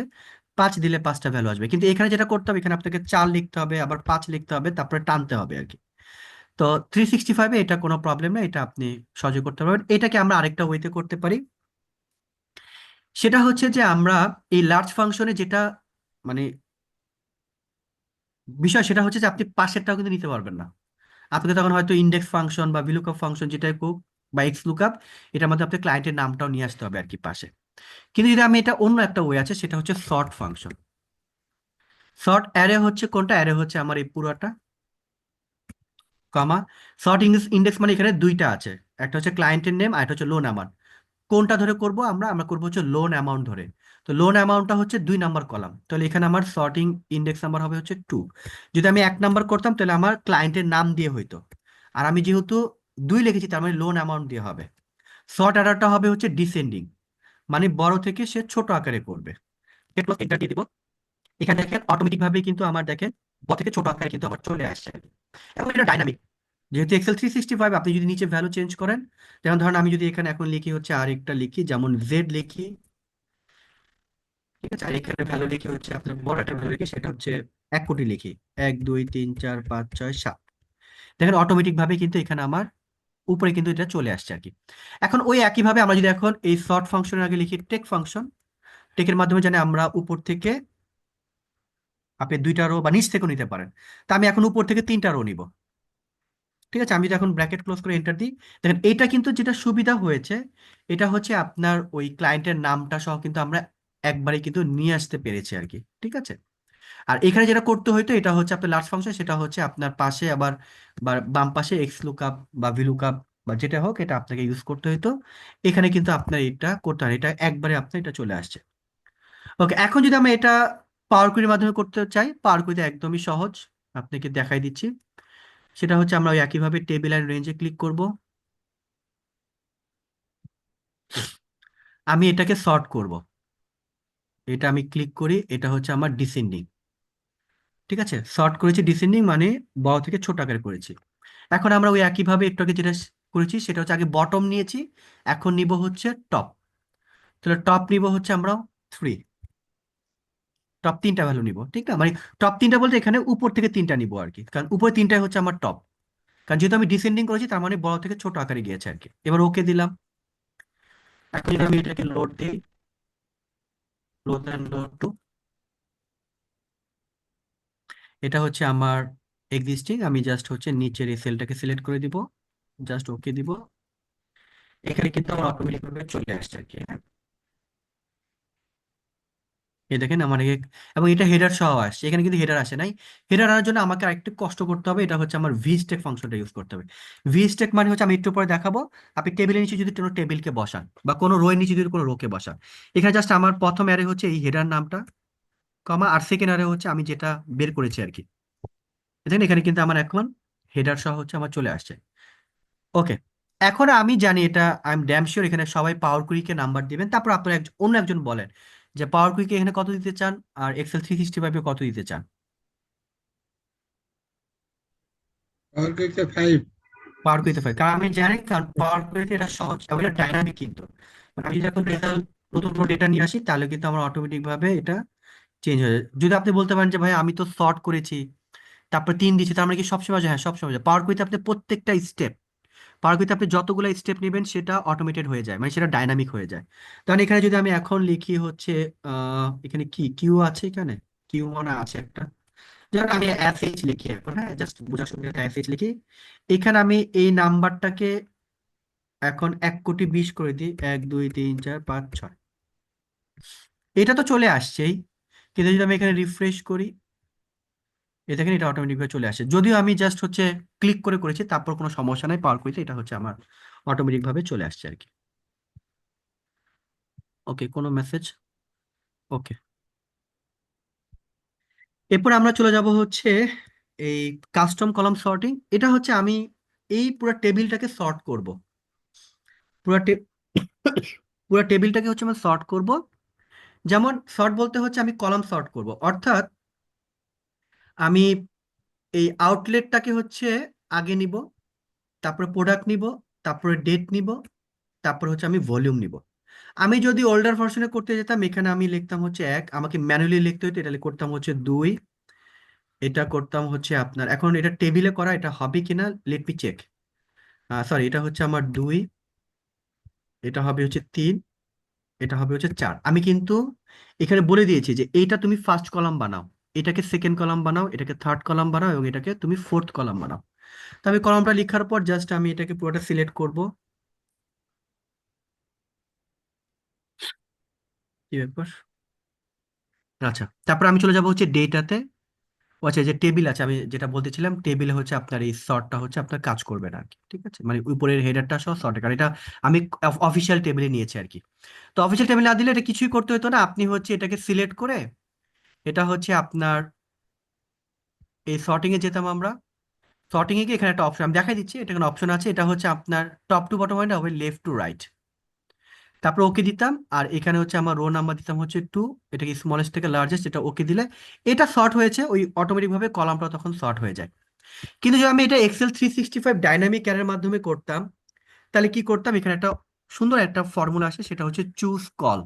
5 দিলে 5টা ভ্যালু আসবে। কিন্তু এখানে যেটা করতে হবে, এখানে আপনাকে 4 লিখতে হবে, আবার 5 লিখতে হবে, তারপরে টানতে হবে আর কি। তো 365-এ এটা কোনো প্রবলেম না, এটা আপনি সহজে করতে পারবেন। এটাকে আমরা আরেকটা ওয়েতে করতে পারি। সেটা হচ্ছে যে আমরা এই লার্জ ফাংশনে যেটা মানে বিষয়, সেটা হচ্ছে যে আপনি পাশেরটাও কিন্তু নিতে পারবেন না। আপনাকে তখন হয়তো ইন্ডেক্স ফাংশন বা ভিলুকআপ ফাংশন যেটাই হোক বা এক্স লুকআপ, এটার মধ্যে আপনার ক্লায়েন্টের নামটাও নিয়ে আসতে হবে আর কি পাশে। কিন্তু যদি আমি এটা অন্য একটা ওয়ে আছে, সেটা হচ্ছে সর্ট ফাংশন। সর্ট অ্যারে হচ্ছে কোনটা? অ্যারে হচ্ছে আমার এই পুরোটা, কমা, সর্ট ইন্ডেক্স, ইন্ডেক্স মানে এখানে দুইটা আছে, একটা হচ্ছে ক্লায়েন্টের নেম আর একটা হচ্ছে লোন অ্যামাউন্ট। কোনটা ধরে করব আমরা? আমরা করবো হচ্ছে লোন অ্যামাউন্ট ধরে। তো লোন অ্যামাউন্টটা হচ্ছে 2 নাম্বার কলাম, তাহলে এখানে আমার সর্টিং ইন্ডেক্স নাম্বার হবে হচ্ছে 2। যদি আমি 1 নাম্বার করতাম তাহলে আমার ক্লায়েন্টের নাম দিয়ে হইতো, আর আমি যেহেতু 2 লিখেছি তার মানে লোন অ্যামাউন্ট দিয়ে হবে। শর্ট অ্যাডারটা হবে হচ্ছে ডিসেন্ডিং, মানে বড় থেকে সে ছোট আকারে করবে। এন্টার দিয়ে দিব। এখানে দেখেন অটোমেটিক ভাবে কিন্তু আমার দেখেন বড় থেকে ছোট আকারে কিন্তু আমার চলে আসছে, এবং এটা ডাইনামিক। যেহেতু এক্সেল 365, আপনি যদি নিচে ভ্যালু চেঞ্জ করেন, যেমন ধরেন আমি যদি এখানে এখন লিখি হচ্ছে আরেকটা লিখি, যেমন জেড লিখি, ঠিক আছে, আর এখানে ভ্যালু লিখি হচ্ছে আপনার বড় একটা ভ্যালু লিখি, সেটা হচ্ছে 1 কোটি লিখি, 1 2 3 4 5 6 7, দেখেন অটোমেটিক ভাবে কিন্তু এখানে আমার উপরে কিন্তু এটা চলে আসছে আর কি। এখন ওই একইভাবে আমরা যদি এখন এই সর্ট ফাংশনের আগে লিখি টেক ফাংশন, টেকের মাধ্যমে জানি আমরা উপর থেকে আপনি 2টা রো বা নিচ থেকেও নিতে পারেন। তা আমি এখন উপর থেকে 3টা রো নিব, ঠিক আছে। আমি যদি এখন ব্র্যাকেট ক্লোজ করে এন্টার দিই, দেখেন এটা কিন্তু যেটা সুবিধা হয়েছে, এটা হচ্ছে আপনার ওই ক্লায়েন্টের নামটা সহ কিন্তু আমরা একবারে কিন্তু নিয়ে আসতে পেরেছি আর কি, ঠিক আছে। আর এখানে যেটা করতে হইতো, এটা হচ্ছে আপনার লার্জ ফাংশন, সেটা হচ্ছে আপনার পাশে আবার বা বাম পাশে এক্স লুকআপ বা ভি লুকআপ বা যেটা হোক, এটা আপনাকে ইউজ করতে হইতো। এখানে কিন্তু আপনার এটা করতে হয়, এটা একবারে আপনার এটা চলে আসছে। ওকে, এখন যদি আমরা এটা পাওয়ার কুইরির মাধ্যমে করতে চাই, পাওয়ার কুইরিতে একদমই সহজ, আপনাকে দেখাই দিচ্ছি। সেটা হচ্ছে আমরা ওই একইভাবে টেবিল অ্যান্ড রেঞ্জে ক্লিক করব। আমি এটাকে সর্ট করব, এটা আমি ক্লিক করি, এটা হচ্ছে আমার ডিসেন্ডিং, ঠিক আছে। সর্ট করেছি ডিসেন্ডিং মানে বড় থেকে ছোট আকারে করেছি। এখন আমরা ওই একইভাবে একটু আগে যেটা করেছি, সেটা হচ্ছে আগে বটম নিয়েছি, এখন নিব হচ্ছে টপ। তাহলে টপ নিব হচ্ছে আমরা 3, টপ 3টা ভ্যালু নিব, ঠিক না? মানে টপ 3টা বলতে এখানে উপর থেকে 3টা নিব আর কি, কারণ উপরে 3টাই হচ্ছে আমার টপ। কারণ যেহেতু আমি ডিসেন্ডিং করেছি, তার মানে বড় থেকে ছোট আকারে গিয়েছে আর কি। এবার ওকে দিলাম। এখন যদি আমি এটাকে লোড দিই, লোড দেন লোড টু, এটা হচ্ছে আমার এক্সিস্টিং। আমি জাস্ট হচ্ছে নিচের এই সেলটাকে সিলেক্ট করে দিব, জাস্ট ওকে দিব। এখানে কিন্তু আমার অটোমেটিক ভাবে চলে আসছে আর কি, হ্যাঁ। এই দেখেন আমার এবং এটা হেডার সহ আসছে, এখানে কিন্তু হেডার আসে নাই। হেডার আনার জন্য আমাকে আরেকটু কষ্ট করতে হবে, এটা হচ্ছে আমার ভি স্টেক ফাংশনটা ইউজ করতে হবে। ভি স্টেক মানে হচ্ছে, আমি একটু পরে দেখাবো, আপনি টেবিলের নিচে যদি কোনো টেবিলকে বসান বা কোনো রোয়ের নিচে যদি কোনো রোকে বসান, এখানে জাস্ট আমার প্রথম অ্যারে হচ্ছে এই হেডার নামটা, কমা, আর সেকেন্ড অ্যারে হচ্ছে আমি যেটা বের করেছি আর কি। দেখেন এখানে কিন্তু আমার এখন হেডার সহ হচ্ছে আমার চলে আসছে। ওকে, এখন আমি জানি এটা, আই এম ড্যাম শিওর এখানে সবাই পাওয়ার কুইকে নাম্বার দিবেন। তারপর আপনার অন্য একজন বলেন যে পাওয়ার কুইকে এখানে কত দিতে চান, আর এক্সেল 365 কত দিতে চান। পাওয়ার কুইকটা 5। পাওয়ার কুইতে পাই, কারণ আমি জানি, কারণ পাওয়ার কুইতে এটা সহজ এবং এটা ডাইনামিক কিন্তু। মানে আমি যখন রেজাল্ট, নতুন কোনো ডেটা নিয়ে আসি, তাহলে কিন্তু আমার অটোমেটিক ভাবে এটা চেঞ্জ হয়ে যায়। যদি আপনি বলতে পারেন যে ভাই আমি তো সর্ট করেছি, তারপর 3 দিচ্ছি, তার মানে কি সবসময় যায়? হ্যাঁ, সবসময় যায়। পাওয়ার কুইতে আপনি প্রত্যেকটা স্টেপ, পাওয়ার কুইতে আপনি যতগুলো স্টেপ নেবেন সেটা অটোমেটেড হয়ে যায়, মানে সেটা ডাইনামিক হয়ে যায়। কারণ এখানে যদি আমি এখন লিখি হচ্ছে এখানে কি কিউ আছে, এখানে কিউ মানে আছে একটা, যেমন আমি এস লিখি এখন, হ্যাঁ, জাস্ট বোঝার সুবিধা এস লিখি। এখানে আমি এই নাম্বারটাকে এখন 1 কোটি 20 করে দিই, 1 2 3 4 5 6, এটা তো চলে আসছেই। কিন্তু যদি আমি এখানে রিফ্রেশ করি, এ দেখেন এটা অটোমেটিক ভাবে চলে আসে, যদিও আমি জাস্ট হচ্ছে ক্লিক করে করেছি, তারপর কোনো সমস্যা নাই, পাওয়ার কুইতে এটা হচ্ছে আমার অটোমেটিক ভাবে চলে আসছে আর কি। ওকে, কোনো মেসেজ? ওকে, এরপর আমরা চলে যাব হচ্ছে এই কাস্টম কলাম সর্টিং। এটা হচ্ছে আমি এই পুরো টেবিলটাকে সর্ট করব, পুরো পুরো টেবিলটাকে হচ্ছে আমি সর্ট করব। যেমন সর্ট বলতে হচ্ছে আমি কলাম সর্ট করব, অর্থাৎ আমি এই আউটলেটটাকে হচ্ছে আগে নিব, তারপরে প্রোডাক্ট নিব, তারপরে ডেট নিব, তারপর হচ্ছে আমি ভলিউম নিব। আমি যদি ওল্ডার ভার্সনে করতে যেতাম, এখানে আমি লিখতাম হচ্ছে 1, আমাকে ম্যানুয়ালি লিখতে হতো, এটা করতাম হচ্ছে 2, এটা করতাম হচ্ছে আপনার, এখন এটা টেবিলে করা, এটা হবে কিনা লেট মি চেক। সরি, এটা হচ্ছে আমার 2, এটা হবে হচ্ছে 3, এটা হবে হচ্ছে 4। আমি কিন্তু এখানে বলে দিয়েছি যে এইটা তুমি ফার্স্ট কলাম বানাও, এটাকে সেকেন্ড কলাম বানাও, এটাকে থার্ড কলাম বানাও, এবং এটাকে তুমি ফোর্থ কলাম বানাও। তো আমি কলামটা লেখার পর জাস্ট আমি এটাকে পুরোটা সিলেক্ট করব। কি ব্যাপার? আচ্ছা, তারপর আমি চলে যাব হচ্ছে ডেটাতে। ও আচ্ছা, যে টেবিল আছে, আমি যেটা বলতেছিলাম, টেবিলে হচ্ছে আপনার এই সর্টটা হচ্ছে আপনার কাজ করবে না আর কি, ঠিক আছে, মানে উপরের হেডারটা সহ সর্টের, কারণ এটা আমি অফিসিয়াল টেবিলে নিয়েছি আর কি। তো অফিসিয়াল টেবিলে না দিলে এটা কিছুই করতে হতো না, আপনি হচ্ছে এটাকে সিলেক্ট করে এটা হচ্ছে আপনার এই সর্টিং এ যেতাম আমরা। সর্টিং এ গিয়ে এখানে একটা অপশন আমি দেখাই দিচ্ছি, এটা এখানে অপশন আছে, এটা হচ্ছে আপনার টপ টু বটম হয় না, হবে লেফট টু রাইট। তারপর ওকে দিতাম, আর এখানে হচ্ছে আমার রো নাম্বার দিতাম হচ্ছে 2, এটাকে স্মলেস্ট থেকে লার্জেস্ট, এটা ওকে দিলে এটা শর্ট হয়েছে, ওই অটোমেটিক ভাবে কলামটা তখন শর্ট হয়ে যায়। কিন্তু যদি আমি এটা এক্সেল 365 ডাইনামিক ক্যারের মাধ্যমে করতাম, তাহলে কি করতাম, এখানে একটা সুন্দর একটা ফর্মুলা আসে, সেটা হচ্ছে চুজ কল।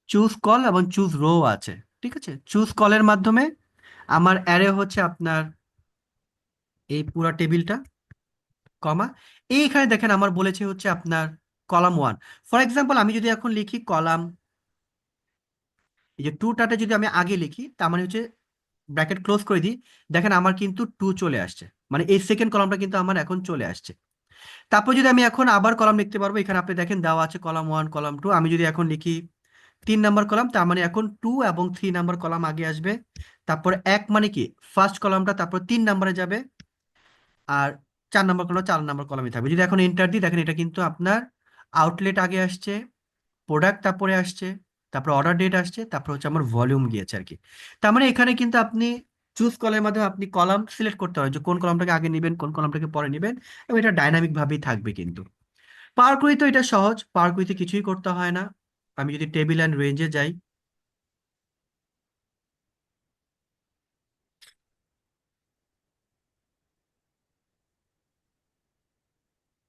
চুজ কল এবং চুজ রো আছে, ঠিক আছে। চুজ কলের মাধ্যমে আমার অ্যারে হচ্ছে আপনার এই পুরা টেবিলটা, কমা, এইখানে দেখেন আমার বলেছে হচ্ছে আপনার কলাম 1। ফর এক্সাম্পল আমি যদি এখন লিখি কলাম, এই যে টুটাতে যদি আমি আগে লিখি, তার মানে হচ্ছে ব্র্যাকেট ক্লোজ করে দিই, দেখেন আমার কিন্তু 2 চলে আসছে, মানে এই সেকেন্ড কলামটা কিন্তু আমার এখন চলে আসছে। তারপর যদি আমি এখন আবার কলাম লিখতে পারবো, এখানে আপনি দেখেন দেওয়া আছে কলাম 1 কলাম 2, আমি যদি এখন লিখি 3 নাম্বার কলাম, তার মানে এখন 2 এবং 3 নাম্বার কলাম আগে আসবে। তারপর এক মানে কি, ফার্স্ট কলামটা তারপর 3 নাম্বারে যাবে, আর 4 নাম্বার কলাম 4 নাম্বার কলামে থাকবে। যদি এখন এন্টার দিই, দেখেন এটা কিন্তু আপনার আউটলেট আগে আসছে, প্রোডাক্ট তারপরে আসছে, তারপর অর্ডার ডেট আসছে, তারপর হচ্ছে আমার ভলিউম গিয়েছে আর কি। তার মানে এখানে কিন্তু আপনি চুজ কলের মাধ্যমে আপনি কলাম সিলেক্ট করতে পারেন যে কোন কলামটাকে আগে নেবেন, কোন কলামটাকে পরে নেবেন, এবং এটা ডাইনামিক ভাবেই থাকবে কিন্তু। পাওয়ার কুইতে তো এটা সহজ, পাওয়ার কুইতে কিছুই করতে হয় না। আমি যদি টেবিল অ্যান্ড রেঞ্জে যাই,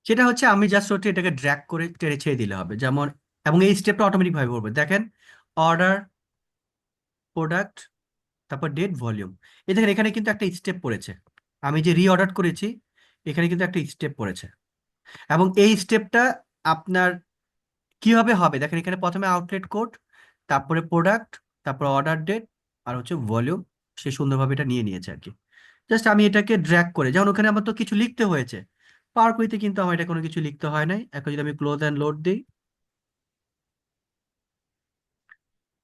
সেটা হচ্ছে আমি জাস্ট হচ্ছে এটাকে ড্র্যাগ করে টেনে ছেড়ে দিলে হবে, যেমন, এবং এই স্টেপটা অটোমেটিক ভাবে করবে, দেখেন অর্ডার, প্রোডাক্ট, তারপর ডেট, ভলিউম। এই দেখেন এখানে কিন্তু একটা স্টেপ পড়েছে, আমি যে রিঅর্ডার করেছি এখানে কিন্তু একটা স্টেপ পড়েছে। এবং এই স্টেপটা আপনার কিভাবে হবে, দেখেন এখানে প্রথমে আউটলেট কোড, তারপরে প্রোডাক্ট, তারপর অর্ডার ডেট, আর হচ্ছে ভলিউম, সে সুন্দরভাবে এটা নিয়ে নিয়েছে আর কি। জাস্ট আমি এটাকে ড্র্যাগ করে, যেমন ওখানে আমার তো কিছু লিখতে হয়েছে, পাওয়ার কুইতে কিন্তু আমার এটা কোনো কিছু লিখতে হয় নাই। এখন যদি আমি ক্লোজ অ্যান্ড লোড দিই,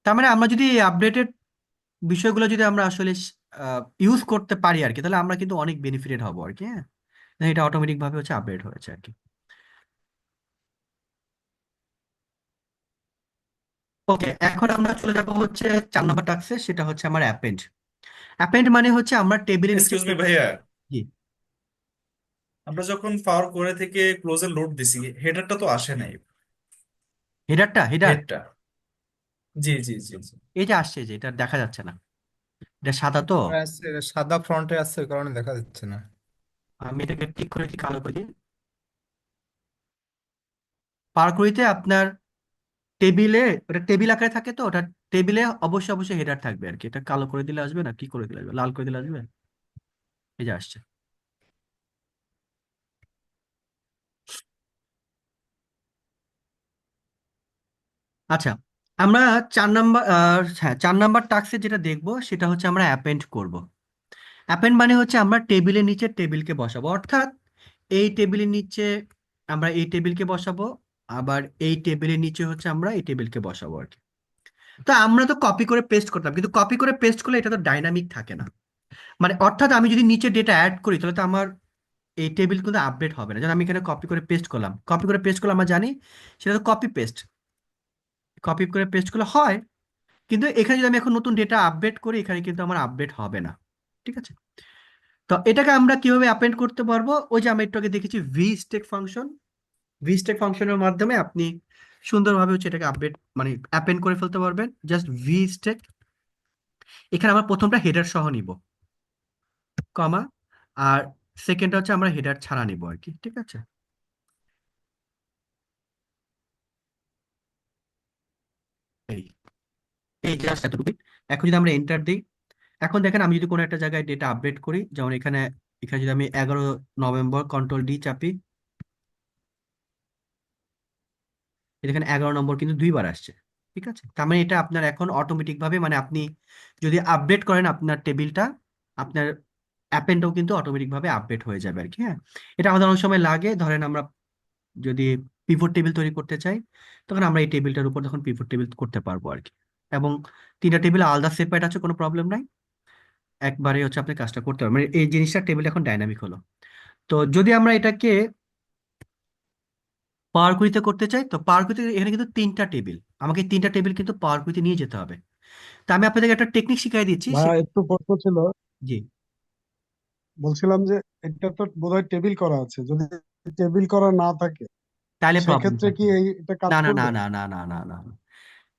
তার মানে আমরা যদি আপডেটেড বিষয়গুলো যদি আমরা আসলে ইউজ করতে পারি আর কি, তাহলে আমরা কিন্তু অনেক বেনিফিটেড হবো আর কি। হ্যাঁ, এটা অটোমেটিক ভাবে হচ্ছে আপডেট হয়েছে আর কি। ওকে, এখন আমরা চলে যাবো হচ্ছে 4 নম্বর টাস্কে, সেটা হচ্ছে আমার অ্যাপেন্ড। অ্যাপেন্ড মানে হচ্ছে আমরা টেবিলের নিচে এক্সকিউজ মি ভাইয়া, জি, আমরা যখন পাওয়ার করে থেকে ক্লোজে লোড দিছি, হেডারটা তো আসে নাই। হেডার, হেডটা, জি জি জি জি। এই যে আসছে, যে এটা দেখা যাচ্ছে না, এটা সাদা তো। আছে, সাদা ফ্রন্টে আছে, ওই কারণে দেখা যাচ্ছে না। আমি এটাকে ঠিক করে দিই, কালো করে দিই। পাওয়ার কুইতে আপনার টেবিলে, ওটা টেবিল আকারে থাকে তো, ওটা টেবিলে অবশ্যই অবশ্যই হেডার থাকবে আর কি। এটা কালো করে দিলে আসবে না, কি করে দিলে আসবে, লাল করে দিলে আসবে, এই যে আসছে। আচ্ছা, আমরা 4 নম্বর, হ্যাঁ, 4 নম্বর টাস্কে যেটা দেখবো সেটা হচ্ছে আমরা অ্যাপেন্ড করব। অ্যাপেন্ড মানে হচ্ছে আমরা টেবিলের নিচে টেবিলকে বসাবো, অর্থাৎ এই টেবিলের নিচে আমরা এই টেবিলকে বসাবো, আবার এই টেবিলের নিচে হচ্ছে আমরা এই টেবিলকে বসাবো আর কি। তো আমরা তো কপি করে পেস্ট করতাম, কিন্তু কপি করে পেস্ট করলে এটা তো ডাইনামিক থাকে না। মানে অর্থাৎ আমি যদি নিচে ডেটা অ্যাড করি, তাহলে তো আমার এই টেবিল কিন্তু আপডেট হবে না। যেন আমি এখানে কপি করে পেস্ট করলাম, কপি করে পেস্ট করলে আমরা জানি সেটা তো কপি পেস্ট, কপি করে পেস্ট করলে হয়, কিন্তু এখানে যদি আমি এখন নতুন ডেটা আপডেট করি, এখানে কিন্তু আমার আপডেট হবে না, ঠিক আছে। তো এটাকে আমরা কিভাবে অ্যাপেন্ড করতে পারবো, ওই যে আমরা একটু আগে দেখেছি V stack function. V stack ফাংশনের মাধ্যমে আপনি সুন্দরভাবে হচ্ছে এটাকে আপডেট মানে অ্যাপেন্ড করে ফেলতে পারবেন, জাস্ট ভি স্টেক। এখানে আমরা প্রথমটা হেডার সহ নিব, কমা, আর সেকেন্ডটা হচ্ছে আমরা হেডার ছাড়া নিব আর কি, ঠিক আছে। এই এই জাস্ট এতটুকুই। এখন যদি আমরা এন্টার দিই, এখন দেখেন আমি যদি কোনো একটা জায়গায় ডেটা আপডেট করি, যেমন এখানে, এখানে যদি আমি 11 নভেম্বর কন্ট্রোল ডি চাপি, এই দেখেন 11 নম্বর কিন্তু 2বার আসছে, ঠিক আছে। তার মানে এটা আপনার এখন অটোমেটিক ভাবে, মানে আপনি যদি আপডেট করেন আপনার টেবিলটা, আপনার অ্যাপেন্ডও কিন্তু অটোমেটিক ভাবে আপডেট হয়ে যাবে আর কি। হ্যাঁ, এটা আমাদের অনেক সময় লাগে। ধরেন আমরা যদি পিভট টেবিল তৈরি করতে চাই, তখন আমরা এই টেবিলটার উপর তখন পিভট টেবিল করতে পারবো আর কি। এবং তিনটা টেবিল আলাদা সেপারেট আছে, কোনো প্রবলেম নাই, একবারে হচ্ছে আপনি কাজটা করতে পারবেন। মানে এই জিনিসটা টেবিল এখন ডাইনামিক হলো। তো যদি আমরা এটাকে পাওয়ার কুইতে করতে চাই, তো পাওয়ার কুইতে এখানে কিন্তু তিনটা টেবিল, আমাকে এই তিনটা টেবিল কিন্তু পাওয়ার কুইতে নিয়ে যেতে হবে। তো আমি আপনাদেরকে একটা টেকনিক শিখিয়ে দিচ্ছি ভাইয়া একটু প্রশ্ন ছিল, জি। বলছিলাম যে এটা তো বোধহয় টেবিল করা আছে, যদি টেবিল করা না থাকে তাহলে প্রবলেম সেক্ষেত্রে কি থাকবে। এটা কাজ না না না করবে? না না না না না,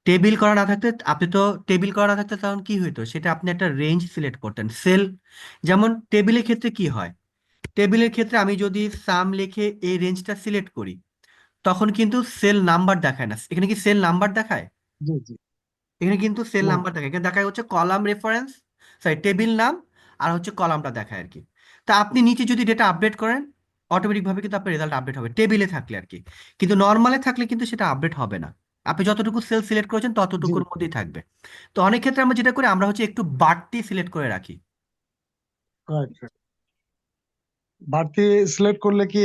টেবিল করা না থাকতে আপনি তো, টেবিল করা না থাকতে তখন কি হইতো, সেটা আপনি একটা রেঞ্জ সিলেক্ট করতেন, সেল। যেমন টেবিলের ক্ষেত্রে কি হয়, টেবিলের ক্ষেত্রে আমি যদি সাম লিখে এই রেঞ্জটা সিলেক্ট করি, তখন কিন্তু সেল নাম্বার দেখায় না। এখানে কি সেল নাম্বার দেখায়? জি জি। এখানে কিন্তু সেল না। নাম্বার দেখায়, এখানে দেখায় হচ্ছে কলাম রেফারেন্স, সরি টেবিল নাম, আর হচ্ছে কলামটা দেখায় আর কি। তা আপনি নিচে যদি ডেটা আপডেট করেন, অটোমেটিক ভাবে কিন্তু আপনার রেজাল্ট আপডেট হবে টেবিলে থাকলে আর কি। কিন্তু নর্মালে থাকলে কিন্তু সেটা আপডেট হবে না। আপনি যতটুকু সেল সিলেক্ট করেছেন জি ততটুকুর মধ্যেই থাকবে। তো অনেক ক্ষেত্রে আমরা যেটা করি, আমরা হচ্ছে একটু বাড়তি সিলেক্ট করে রাখি। রাইট। বাড়তি সিলেক্ট করলে কি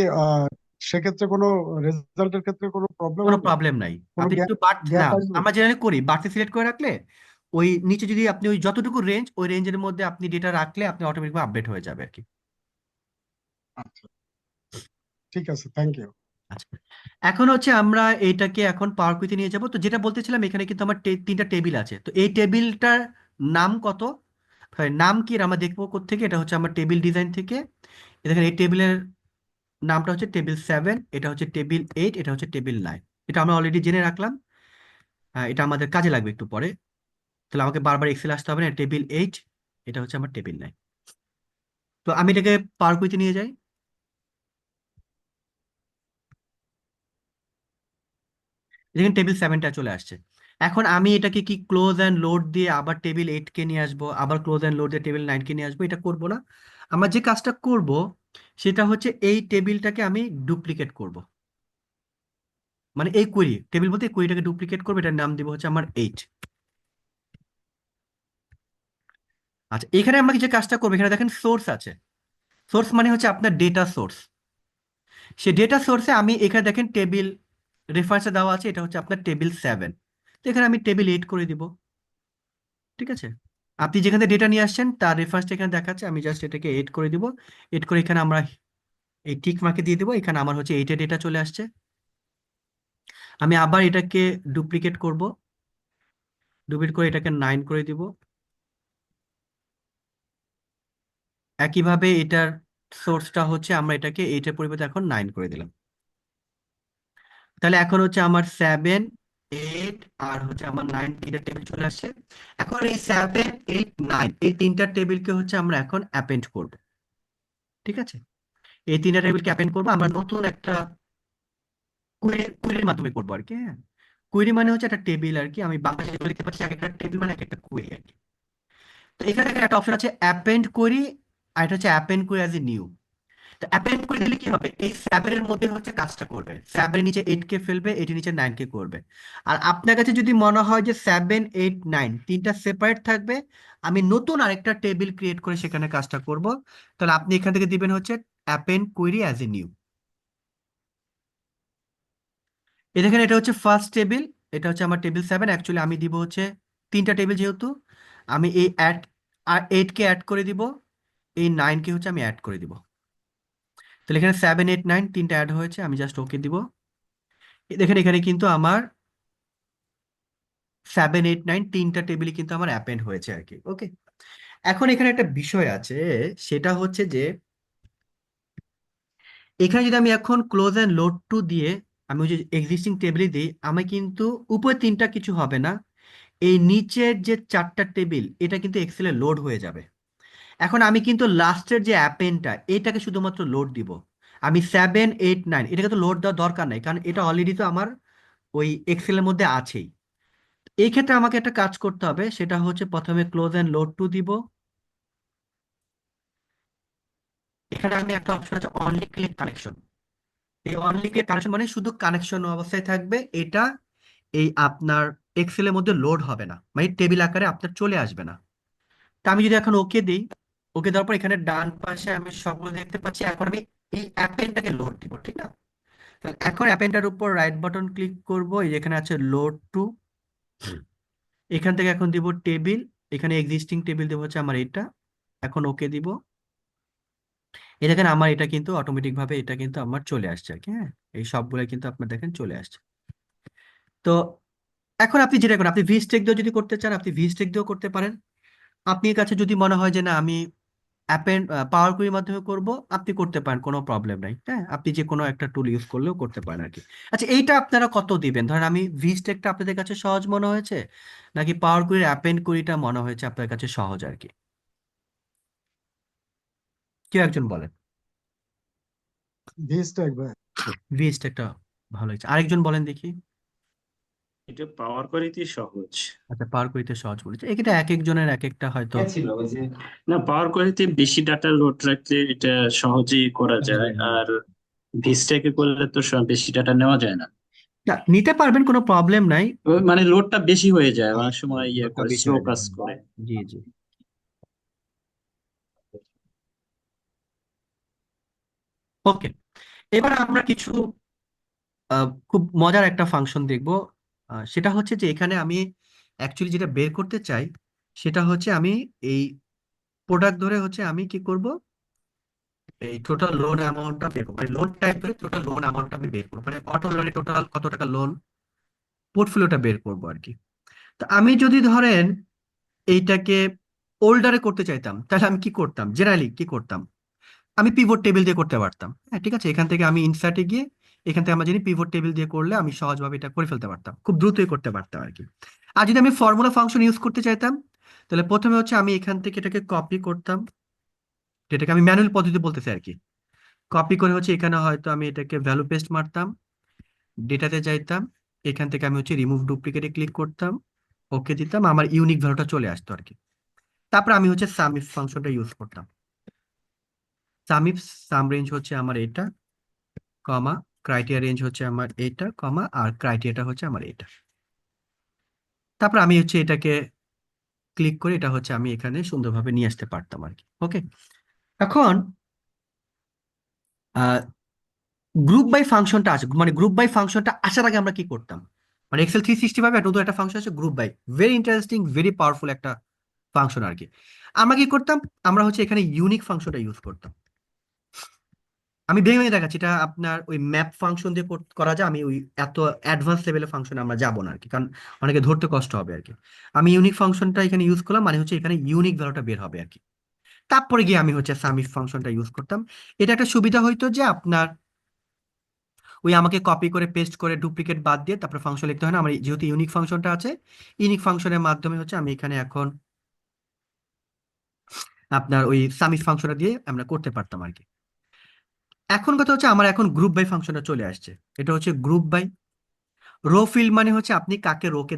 সেক্ষেত্রে কোনো রেজাল্টের ক্ষেত্রে কোনো প্রবলেম কোনো হবে? প্রবলেম নাই। কোনো আপনি গ্যাপ একটু বাড়তি না, গ্যাপ আসবে? আমরা জেনারেলি করি বাড়তি সিলেক্ট করে রাখলে, ওই নিচে যদি আপনি ওই যতটুকু রেঞ্জ, ওই রেঞ্জের মধ্যে আপনি ডেটা রাখলে আপনি অটোমেটিক আপডেট হয়ে যাবে আর কি। আচ্ছা, ঠিক আছে, থ্যাংক ইউ। আচ্ছা, এখন হচ্ছে আমরা এইটাকে এখন পাওয়ার কুইতে নিয়ে যাব। তো যেটা বলতেছিলাম, এখানে কিন্তু আমার তিনটা টেবিল আছে। তো এই টেবিলটার নাম কত, নাম কি এর আমরা দেখবো কোত্থেকে, এটা হচ্ছে আমার টেবিল ডিজাইন থেকে। দেখেন এই টেবিলের নামটা হচ্ছে টেবিল 7, এটা হচ্ছে টেবিল 8, এটা হচ্ছে টেবিল 9। এটা আমরা অলরেডি জেনে রাখলাম। এটা আমাদের কাজে লাগবে একটু পরে। তাহলে আমাকে বারবার এক্সেল আসতে হবে না। টেবিল 8, এটা হচ্ছে আমার টেবিল 9। তো আমি এটাকে পাওয়ার কুইতে নিয়ে যাই। দেখেন টেবিল 7টা চলে আসছে। এখন আমি এটাকে কি ক্লোজ অ্যান্ড লোড দিয়ে আবার টেবিল 8কে নিয়ে আসবো, আবার ক্লোজ অ্যান্ড লোড দিয়ে টেবিল 9কে নিয়ে আসবো? এটা করব না। আমার যে কাজটা করব সেটা হচ্ছে এই টেবিলটাকে আমি ডুপ্লিকেট করব। মানে এই কোয়েরি টেবিল বলতে এই কোয়েরিটাকে ডুপ্লিকেট করবো, এটার নাম দিব হচ্ছে আমার 8। আচ্ছা, এখানে আমরা যে কাজটা করবো, এখানে দেখেন সোর্স আছে। সোর্স মানে হচ্ছে আপনার ডেটা সোর্স। সেই ডেটা সোর্সে আমি এখানে দেখেন টেবিল রেফারেন্সে দেওয়া আছে, এটা হচ্ছে আপনার টেবিল 7। তো এখানে আমি টেবিল 8 করে দিব। ঠিক আছে, আপনি যেখানে ডেটা নিয়ে আসছেন তার রেফারেন্সটা এখানে দেখাচ্ছে, আমি জাস্ট এটাকে এড করে দিব। এড করে এখানে আমরা এই টিক মার্কে দিয়ে দিব। এখানে আমার হচ্ছে 8 এর ডেটা চলে আসছে। আমি আবার এটাকে ডুপ্লিকেট করব, ডুপ্লিকেট করে এটাকে 9 করে দিব। একইভাবে এটার সোর্সটা হচ্ছে, আমরা এটাকে 8 এর পরিবর্তে এখন 9 করে দিলাম। তাহলে এখন হচ্ছে আমার 7, 8 আর হচ্ছে আমার 9 তিনটা টেবিল চলে আসছে। এখন এই 7, 8, 9 এই তিনটা টেবিলকে হচ্ছে আমরা এখন অ্যাপেন্ড করব। ঠিক আছে, এই তিনটা টেবিলকে অ্যাপেন্ড করবো আমরা নতুন একটা কুয়েরির মাধ্যমে করবো আর কি। হ্যাঁ, কুয়েরি মানে হচ্ছে একটা টেবিল আর কি। আমি বাংলাদেশে যেগুলো লিখতে পারছি, এক একটা টেবিল মানে এক একটা কুয়েরি আর কি। তো এখানে দেখেন একটা অপশন আছে অ্যাপেন্ড কোয়েরি, আর এটা হচ্ছে append query as a new. তো অ্যাপেন্ড করে দিলে কি হবে, এই 7 এর মধ্যে হচ্ছে কাজটা করবে, 7 এর নিচে 8কে ফেলবে, 8 এর নিচে 9কে করবে। আর আপনার কাছে যদি মনে হয় যে 7, 8, 9 তিনটা সেপারেট থাকবে, আমি নতুন আরেকটা টেবিল ক্রিয়েট করে সেখানে কাজটা করব, তাহলে আপনি এখান থেকে দিবেন হচ্ছে append query as a new. এ দেখেন এটা হচ্ছে ফার্স্ট টেবিল, এটা হচ্ছে আমার টেবিল 7। অ্যাকচুয়ালি আমি দিব হচ্ছে তিনটা টেবিল, যেহেতু আমি এই অ্যাড আর 8কে অ্যাড করে দিব, এই 9কে হচ্ছে আমি অ্যাড করে দিব। তাহলে এখানে 7, 8, 9 তিনটা অ্যাড হয়েছে, আমি জাস্ট ওকে দিব। দেখেন এখানে কিন্তু আমার 7, 8, 9 তিনটা টেবিলই কিন্তু আমার অ্যাপেন্ড হয়েছে আর কি। ওকে, এখন এখানে একটা বিষয় আছে, সেটা হচ্ছে যে এখানে যদি আমি এখন ক্লোজ অ্যান্ড লোড টু দিয়ে আমি ওই যে এক্সিস্টিং টেবিলে দিই, আমি কিন্তু উপরে তিনটা কিছু হবে না, এই নিচের যে চারটা টেবিল এটা কিন্তু এক্সেলে লোড হয়ে যাবে। এখন আমি কিন্তু লাস্টের যে অ্যাপেনটা এটাকে শুধুমাত্র লোড দিব। আমি 7, 8, 9 এটাকে তো লোড দেওয়ার দরকার নাই, কারণ এটা অলরেডি তো আমার ওই এক্সেলের মধ্যে আছেই। এই ক্ষেত্রে আমাকে একটা কাজ করতে হবে, সেটা হচ্ছে প্রথমে ক্লোজ অ্যান্ড লোড টু দিব। এখানে আমি একটা অপশন আছে অনলি ক্লিক কানেকশন। এই অনলি ক্লিক কানেকশন মানে শুধু কানেকশন অবস্থায় থাকবে এটা, এই আপনার এক্সেলের মধ্যে লোড হবে না, মানে টেবিল আকারে আপনার চলে আসবে না। তা আমি যদি এখন ওকে দিই, ওকে দেওয়ার পর এখানে ডান পাশে আমি সবগুলো দেখতে পাচ্ছি। এখন আমি এই অ্যাপেনটাকে লোড দিব, ঠিক না? তাহলে এখন অ্যাপেনটার উপর রাইট বাটন ক্লিক করব, এই যেখানে আছে লোড টু। এখান থেকে এখন দিব টেবিল, এখানে এক্সিস্টিং টেবিল দেবো হচ্ছে আমার এটা। এখন ওকে দিব। এই দেখেন আমার এটা কিন্তু অটোমেটিক ভাবে এটা কিন্তু আমার চলে আসছে আর কি। হ্যাঁ, এই সবগুলো কিন্তু আপনার দেখেন চলে আসছে। তো এখন আপনি যেটা করেন, আপনি ভিস্টেক দিয়েও যদি করতে চান আপনি ভিস্টেক দিয়েও করতে পারেন। আপনার কাছে যদি মনে হয় যে না আমি অ্যাপেন্ড পাওয়ার কুইয়ের মাধ্যমে করব, আপনি করতে পারেন, কোনো প্রবলেম নাই। হ্যাঁ, আপনি যে কোনো একটা টুল ইউজ করলেও করতে পারেন আর কি। আচ্ছা, এইটা আপনারা কত দিবেন? ধরেন আমি ভিস্টেকটা আপনাদের কাছে সহজ মনে হয়েছে, নাকি পাওয়ার কুইয়ের অ্যাপেন্ড কুইটা মনে হয়েছে আপনার কাছে সহজ আর কি? কেউ একজন বলেন। ভিস্টেক ভাই। ভিস্টেকটা ভালো হয়েছে, আরেকজন বলেন দেখি। এটা পাওয়ার কোয়ালিটি সহজ। আচ্ছা, পাওয়ার কুইতে সহজ বলেছে, এটা এক একজনের এক একটা হয়তো। ছিল ওই যে, না পাওয়ার কোয়ালিটি বেশি ডাটা লোড রাখলে এটা সহজেই করা যায়, আর ভিস্টাকে করলে তো বেশি ডাটা নেওয়া যায় না। না, নিতে পারবেন, কোনো প্রবলেম নাই। মানে লোডটা বেশি হয়ে যায়, অনেক সময় ইয়ে লোডটা করে, বেশি স্লো হয়ে কাজ যাবে। করে। জি জি। ওকে, এবার আমরা কিছু খুব মজার একটা ফাংশন দেখব। সেটা হচ্ছে যে এখানে আমি অ্যাকচুয়ালি যেটা বের করতে চাই সেটা হচ্ছে আমি এই প্রোডাক্ট ধরে হচ্ছে আমি কি করব, এই টোটাল লোন অ্যামাউন্টটা বের করবো, মানে লোন টাইপ ধরে টোটাল লোন অ্যামাউন্টটা আমি বের করবো, মানে অটো লোনে টোটাল কত টাকা লোন, পোর্টফোলিওটা বের করবো আর কি। তো আমি যদি ধরেন এইটাকে ওল্ডারে করতে চাইতাম, তাহলে আমি কি করতাম, জেনারেলি কি করতাম, আমি পিভট টেবিল দিয়ে করতে পারতাম। হ্যাঁ, ঠিক আছে, এখান থেকে আমি ইনসার্টে গিয়ে এখান থেকে আমরা জানি পিভট টেবিল দিয়ে করলে আমি সহজভাবে এটা করে ফেলতে পারতাম, খুব দ্রুতই করতে পারতাম আর কি। আর যদি আমি ফর্মুলা ফাংশন ইউজ করতে চাইতাম, তাহলে প্রথমে হচ্ছে আমি এখান থেকে এটাকে কপি করতাম, যেটাকে আমি ম্যানুয়াল পদ্ধতি বলতেছি আর কি। কপি করে হচ্ছে এখানে হয়তো আমি এটাকে ভ্যালু পেস্ট মারতাম, ডেটাতে যাইতাম, এখান থেকে আমি হচ্ছে রিমুভ ডুপ্লিকেটে ক্লিক করতাম, ওকে দিতাম, আমার ইউনিক ভ্যালুটা চলে আসতো আর কি। তারপর আমি হচ্ছে সাম ইফ ফাংশনটা ইউজ করতাম। সাম ইফ, সাম রেঞ্জ হচ্ছে আমার এটা, কমা, ক্রাইটেরিয়া রেঞ্জ হচ্ছে আমার এটা, কমা, আর ক্রাইটেরিয়াটা হচ্ছে আমার এটা। তারপর আমি হচ্ছে এটাকে ক্লিক করে এটা হচ্ছে আমি এখানে সুন্দরভাবে নিয়ে আসতে পারতাম আর কি। ওকে, এখন গ্রুপ বাই ফাংশনটা আছে, মানে গ্রুপ বাই ফাংশনটা আসার আগে আমরা কি করতাম, মানে এক্সেল 365 নতুন একটা ফাংশন আছে group by, very interesting, very powerful একটা ফাংশন আর কি। আমরা কি করতাম, আমরা হচ্ছে এখানে ইউনিক ফাংশনটা ইউজ করতাম। আমি ভেঙে ভেঙে দেখাচ্ছি, এটা আপনার ওই ম্যাপ ফাংশন দিয়ে করা যায়, আমি ওই এত অ্যাডভান্স লেভেলের ফাংশন আমরা যাবো না আর কি, কারণ অনেকে ধরতে কষ্ট হবে আর কি। আমি ইউনিক ফাংশনটা এখানে ইউজ করলাম, মানে হচ্ছে এখানে ইউনিক ভ্যালুটা বের হবে আর কি। তারপরে গিয়ে আমি হচ্ছে সামিফ ফাংশনটা ইউজ করতাম। এটা একটা সুবিধা হইতো যে আপনার ওই আমাকে কপি করে পেস্ট করে ডুপ্লিকেট বাদ দিয়ে তারপরে ফাংশন লিখতে হয় না, আমার যেহেতু ইউনিক ফাংশনটা আছে, ইউনিক ফাংশনের মাধ্যমে হচ্ছে আমি এখানে এখন আপনার ওই সামিফ ফাংশনটা দিয়ে আমরা করতে পারতাম আর কি। এখন কথা হচ্ছে আমার এখন গ্রুপ বাই ফাংশনটা চলে আসছে। এটা হচ্ছে গ্রুপ বাই। রো ফিল্ড মানে হচ্ছে আপনি কাকে রোকে,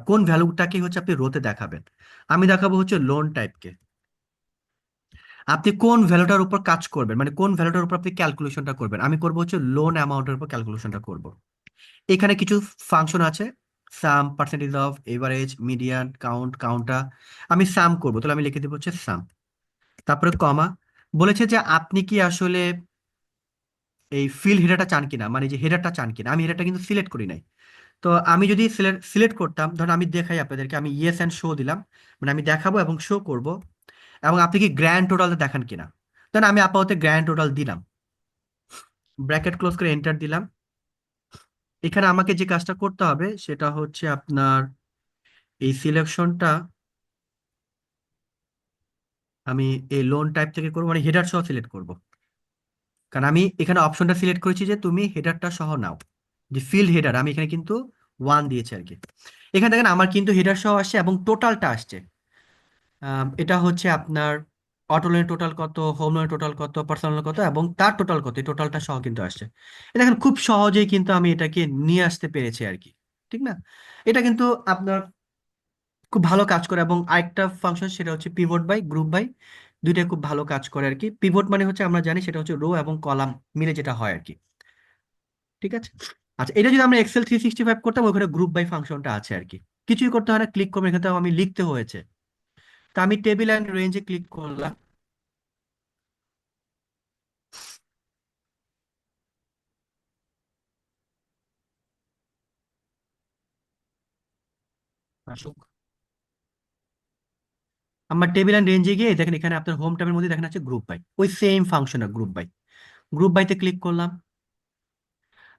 কোন ভ্যালুটাকে হচ্ছে আপনি রোতে দেখাবেন। আমি দেখাবো হচ্ছে লোন টাইপকে। আপনি কোন ভ্যালুটার উপর কাজ করবেন, মানে কোন ভ্যালুটার উপর আপনি ক্যালকুলেশনটা করবেন, আমি করবো হচ্ছে লোন অ্যামাউন্টের উপর ক্যালকুলেশনটা করব। এখানে কিছু ফাংশন আছে, sum, percentage of, average, median, count, কাউন্টা। আমি সাম করবো, তাহলে আমি লিখে দেবো হচ্ছে সাম। তারপরে কমা, বলেছে যে আপনি কি আসলে এই ফিল হেডারটা চান কিনা, মানে যে হেডারটা চান কিনা। আমি হেডারটা কিন্তু সিলেক্ট করি নাই। তো আমি যদি সিলেক্ট করতাম, ধরুন আমি দেখাই আপনাদেরকে, আমি ইয়েস অ্যান্ড শো দিলাম, মানে আমি দেখাবো এবং শো করব, এবং আপনি কি গ্র্যান্ড টোটাল দেখান কিনা। ধরুন আমি আপাতত গ্র্যান্ড টোটাল দিলাম, ব্র্যাকেট ক্লোজ করে এন্টার দিলাম। এখানে আমাকে যে কাজটা করতে হবে সেটা হচ্ছে আপনার এই সিলেকশনটা আমি এই লোন টাইপ থেকে করবো, মানে হেডার সহ সিলেক্ট করব। কারণ আমি এখানে অপশনটা সিলেক্ট করেছি যে তুমি হেডারটা সহ নাও, যে ফিল্ড হেডার আমি এখানে কিন্তু 1 দিয়েছি আর কি। এখানে দেখেন আমার কিন্তু হেডার সহ আসছে এবং টোটালটা আসছে। এটা হচ্ছে আপনার অটো লোনের টোটাল কত, হোম লোনের টোটাল কত, পার্সোনাল লোন কত, এবং তার টোটাল কত, এই টোটালটা সহ কিন্তু আসছে। এটা দেখেন খুব সহজেই কিন্তু আমি এটাকে নিয়ে আসতে পেরেছি আর কি, ঠিক না? এটা কিন্তু আপনার খুব ভালো কাজ করে। এবং আরেকটা ফাংশন সেটা হচ্ছে পিভট বাই, গ্রুপ বাই, দুইটাই খুব ভালো কাজ করে আর কি। পিভট মানে হচ্ছে আমরা জানি সেটা হচ্ছে রো এবং কলাম মিলে যেটা হয় আর কি, ঠিক আছে? আচ্ছা, এটা যদি আমরা এক্সেল 365 করতাম, ওখানে গ্রুপ বাই ফাংশনটা আছে আর কি। কিছুই করতে হয় না, ক্লিক করবো, এখানে তো আমি লিখতে হয়েছে। তা আমি টেবিল অ্যান্ড রেঞ্জে ক্লিক করলাম, আসুক। আমার টেবিল অ্যান্ড রেঞ্জে গিয়ে দেখেন এখানে আপনার হোম ট্যাবের মধ্যে দেখেন আছে গ্রুপ বাই, ওই same function group by. Group বাইতে ক্লিক করলাম।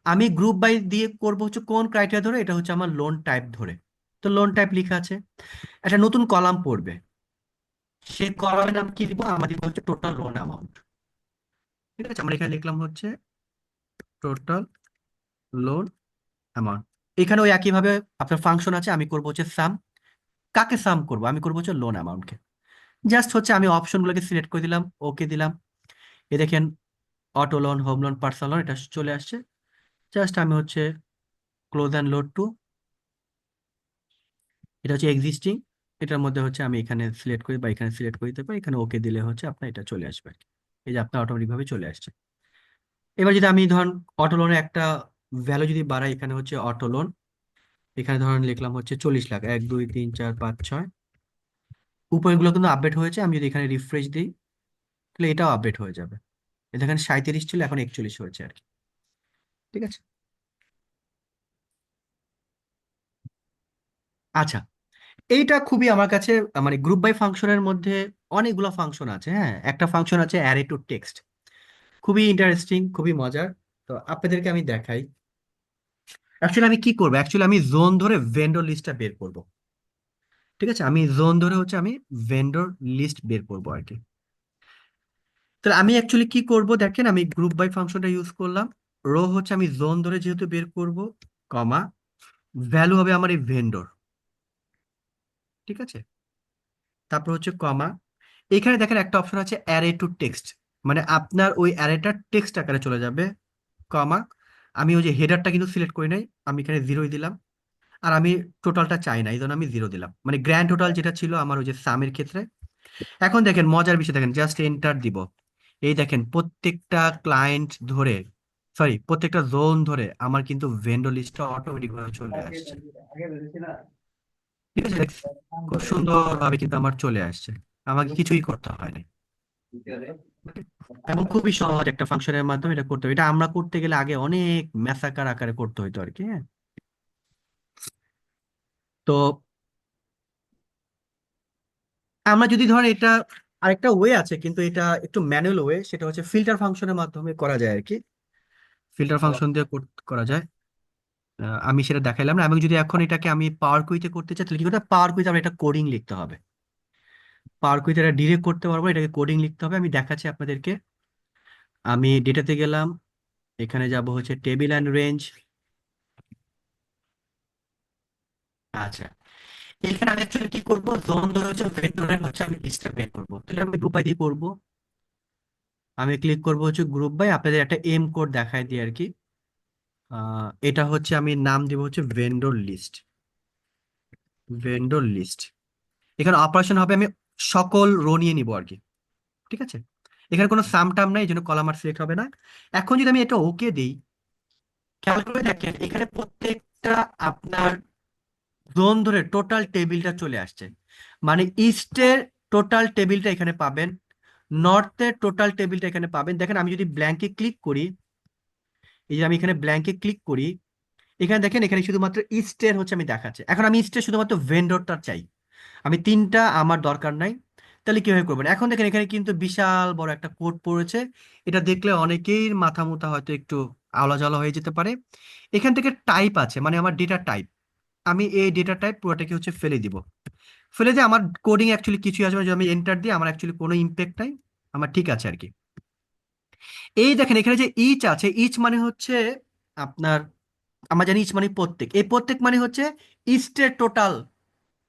আমি গ্রুপ বাই দিয়ে করবো হচ্ছে কোন ক্রাইটেরিয়া ধরে, এটা হচ্ছে আমার লোন টাইপ ধরে। তো লোন টাইপ লেখা আছে, একটা নতুন কলাম পড়বে, সেই কলামের নাম কি দিব, আমার দিব হচ্ছে টোটাল লোন অ্যামাউন্ট। ঠিক আছে, আমরা এখানে লিখলাম হচ্ছে টোটাল লোন অ্যামাউন্ট। এখানে ওই একইভাবে আপনার ফাংশন আছে, আমি করবো হচ্ছে সাম। কাকে সাম করবো, আমি করবো হচ্ছে লোন অ্যামাউন্টকে। জাস্ট হচ্ছে আমি অপশনগুলোকে সিলেক্ট করে দিলাম, ওকে দিলাম। এ দেখেন auto loan, home loan, personal loan, এটা চলে আসছে। জাস্ট আমি হচ্ছে ক্লোজ অ্যান্ড লোড টু, এটা হচ্ছে এক্সিস্টিং, এটার মধ্যে হচ্ছে আমি এখানে সিলেক্ট করি বা এখানে সিলেক্ট করে দিতে পারি, এখানে ওকে দিলে হচ্ছে আপনার এটা চলে আসবে আর কি। এই যে আপনার অটোমেটিক ভাবে চলে আসছে। এবার যদি আমি ধরুন অটো লোনের একটা ভ্যালু যদি বাড়াই, এখানে হচ্ছে অটো লোন, এখানে ধরুন লিখলাম হচ্ছে 40 লাখ, 1 2 3 4 5 6, উপরেগুলো কিন্তু আপডেট হয়েছে। আমি যদি এখানে রিফ্রেশ দিই তাহলে এটাও আপডেট হয়ে যাবে। এটা এখানে 37 ছিল, এখন 41 হয়েছে আর কি। ঠিক আছে। আচ্ছা, এইটা খুবই আমার কাছে মানে গ্রুপ বাই ফাংশনের মধ্যে অনেকগুলো ফাংশন আছে। হ্যাঁ, একটা ফাংশন আছে অ্যারে টু টেক্সট, খুবই ইন্টারেস্টিং, খুবই মজার। তো আপনাদেরকে আমি দেখাই। অ্যাকচুয়ালি আমি কি করবো, অ্যাকচুয়ালি আমি জোন ধরে ভেন্ডর লিস্টটা বের করব। ঠিক আছে, আমি জোন ধরে হচ্ছে আমি ভেন্ডর লিস্ট বের করবো আর কি। তাহলে আমি অ্যাকচুয়ালি কি করব দেখেন, আমি গ্রুপ বাই ফাংশনটা ইউজ করলাম। রো হচ্ছে আমি জোন ধরে যেহেতু বের করব, কমা, ভ্যালু হবে আমার এই ভেন্ডর। ঠিক আছে, তারপর হচ্ছে কমা, এখানে দেখেন একটা অপশন আছে অ্যারে টু টেক্সট, মানে আপনার ওই অ্যারেটা টেক্সট আকারে চলে যাবে, কমা। আমি ওই যে হেডারটা কিন্তু সিলেক্ট করি নাই, আমি এখানে 0 দিলাম। আর আমি টোটালটা চাই না, এই জন্য আমি 0 দিলাম, মানে গ্র্যান্ড টোটাল যেটা ছিল আমার ওই যে সামের ক্ষেত্রে। এখন দেখেন মজার বিষয়, দেখেন জাস্ট এন্টার দিব, এই দেখেন প্রত্যেকটা ক্লায়েন্ট ধরে, সরি প্রত্যেকটা জোন ধরে আমার কিন্তু ভেন্ডর লিস্টটা অটোমেটিক ভাবে চলে আসছে। ঠিক আছে, খুব সুন্দরভাবে কিন্তু আমার চলে আসছে, আমাকে কিছুই করতে হয় না। এবং খুবই সহজ একটা ফাংশনের মাধ্যমে এটা করতে হবে। এটা আমরা করতে গেলে আগে অনেক ম্যাসাকার আকারে করতে হতো আর কি। হ্যাঁ, তো আমরা যদি ধরেন এটা, আরেকটা ওয়ে আছে কিন্তু এটা একটু ম্যানুয়াল ওয়ে, সেটা হচ্ছে ফিল্টার ফাংশনের মাধ্যমে করা যায় আর কি। ফিল্টার ফাংশন দিয়ে করা যায়। আমি সেটা দেখাইলাম না। আমি যদি এখন এটাকে আমি পাওয়ার কুইতে করতে চাই তাহলে কি করতে হবে, পাওয়ার কুইতে আমরা এটা কোডিং লিখতে হবে। পাওয়ার কুইতে এটা ডিরেক্ট করতে পারবো না, এটাকে কোডিং লিখতে হবে। আমি দেখাচ্ছি আপনাদেরকে। আমি ডেটাতে গেলাম, এখানে যাব হচ্ছে টেবিল অ্যান্ড রেঞ্জ। আচ্ছা, এখানে আমি অ্যাকচুয়ালি কি করবো, জোন ধরে হচ্ছে ভেন্ডরের হচ্ছে আমি লিস্টটা বের করবো। তাহলে আমি গ্রুপ বাই দিয়ে করবো। আমি ক্লিক করবো হচ্ছে গ্রুপ বাই, আপনাদের একটা এম কোড দেখায় দিই আর কি। এটা হচ্ছে আমি নাম দিব হচ্ছে ভেন্ডর লিস্ট। ভেন্ডর লিস্ট, এখানে অপারেশন হবে আমি সকল রো নিয়ে নিবো আর কি। ঠিক আছে, এখানে কোনো সাম টাম নাই, এই জন্য কলাম আর সিলেক্ট হবে না। এখন যদি আমি এটা ওকে দিই, খেয়াল করে দেখেন এখানে প্রত্যেকটা আপনার জোন ধরে টোটাল টেবিলটা চলে আসছে। মানে ইস্টের টোটাল টেবিলটা এখানে পাবেন, নর্থের টোটাল টেবিলটা এখানে পাবেন। দেখেন আমি যদি ব্ল্যাঙ্কে ক্লিক করি, এই যে আমি এখানে ব্ল্যাঙ্কে ক্লিক করি, এখানে দেখেন এখানে শুধুমাত্র ইস্টের হচ্ছে আমি দেখাচ্ছে। এখন আমি ইস্টের শুধুমাত্র ভেন্ডরটা চাই, আমি তিনটা আমার দরকার নাই। তাহলে কিভাবে করবেন, এখন দেখেন এখানে কিন্তু বিশাল বড় একটা কোড পড়েছে। এটা দেখলে অনেকেই মাথা মুথা হয়তো একটু আলাজলা হয়ে যেতে পারে। এখান থেকে টাইপ আছে, মানে আমার ডেটা টাইপ, আমি এই ডেটা টাইপ পুরোটাকে হচ্ছে ফেলে দিব। ফেলে দিয়ে আমার কোডিং অ্যাকচুয়ালি কিছুই আসবে না, যদি আমি এন্টার দিই আমার অ্যাকচুয়ালি কোনো ইম্প্যাক্ট নাই, আমার ঠিক আছে আর কি। এই দেখেন এখানে যে ইচ আছে, ইচ মানে হচ্ছে আপনার, আমরা জানি ইচ মানে প্রত্যেক, এই প্রত্যেক মানে হচ্ছে ইস্টের টোটাল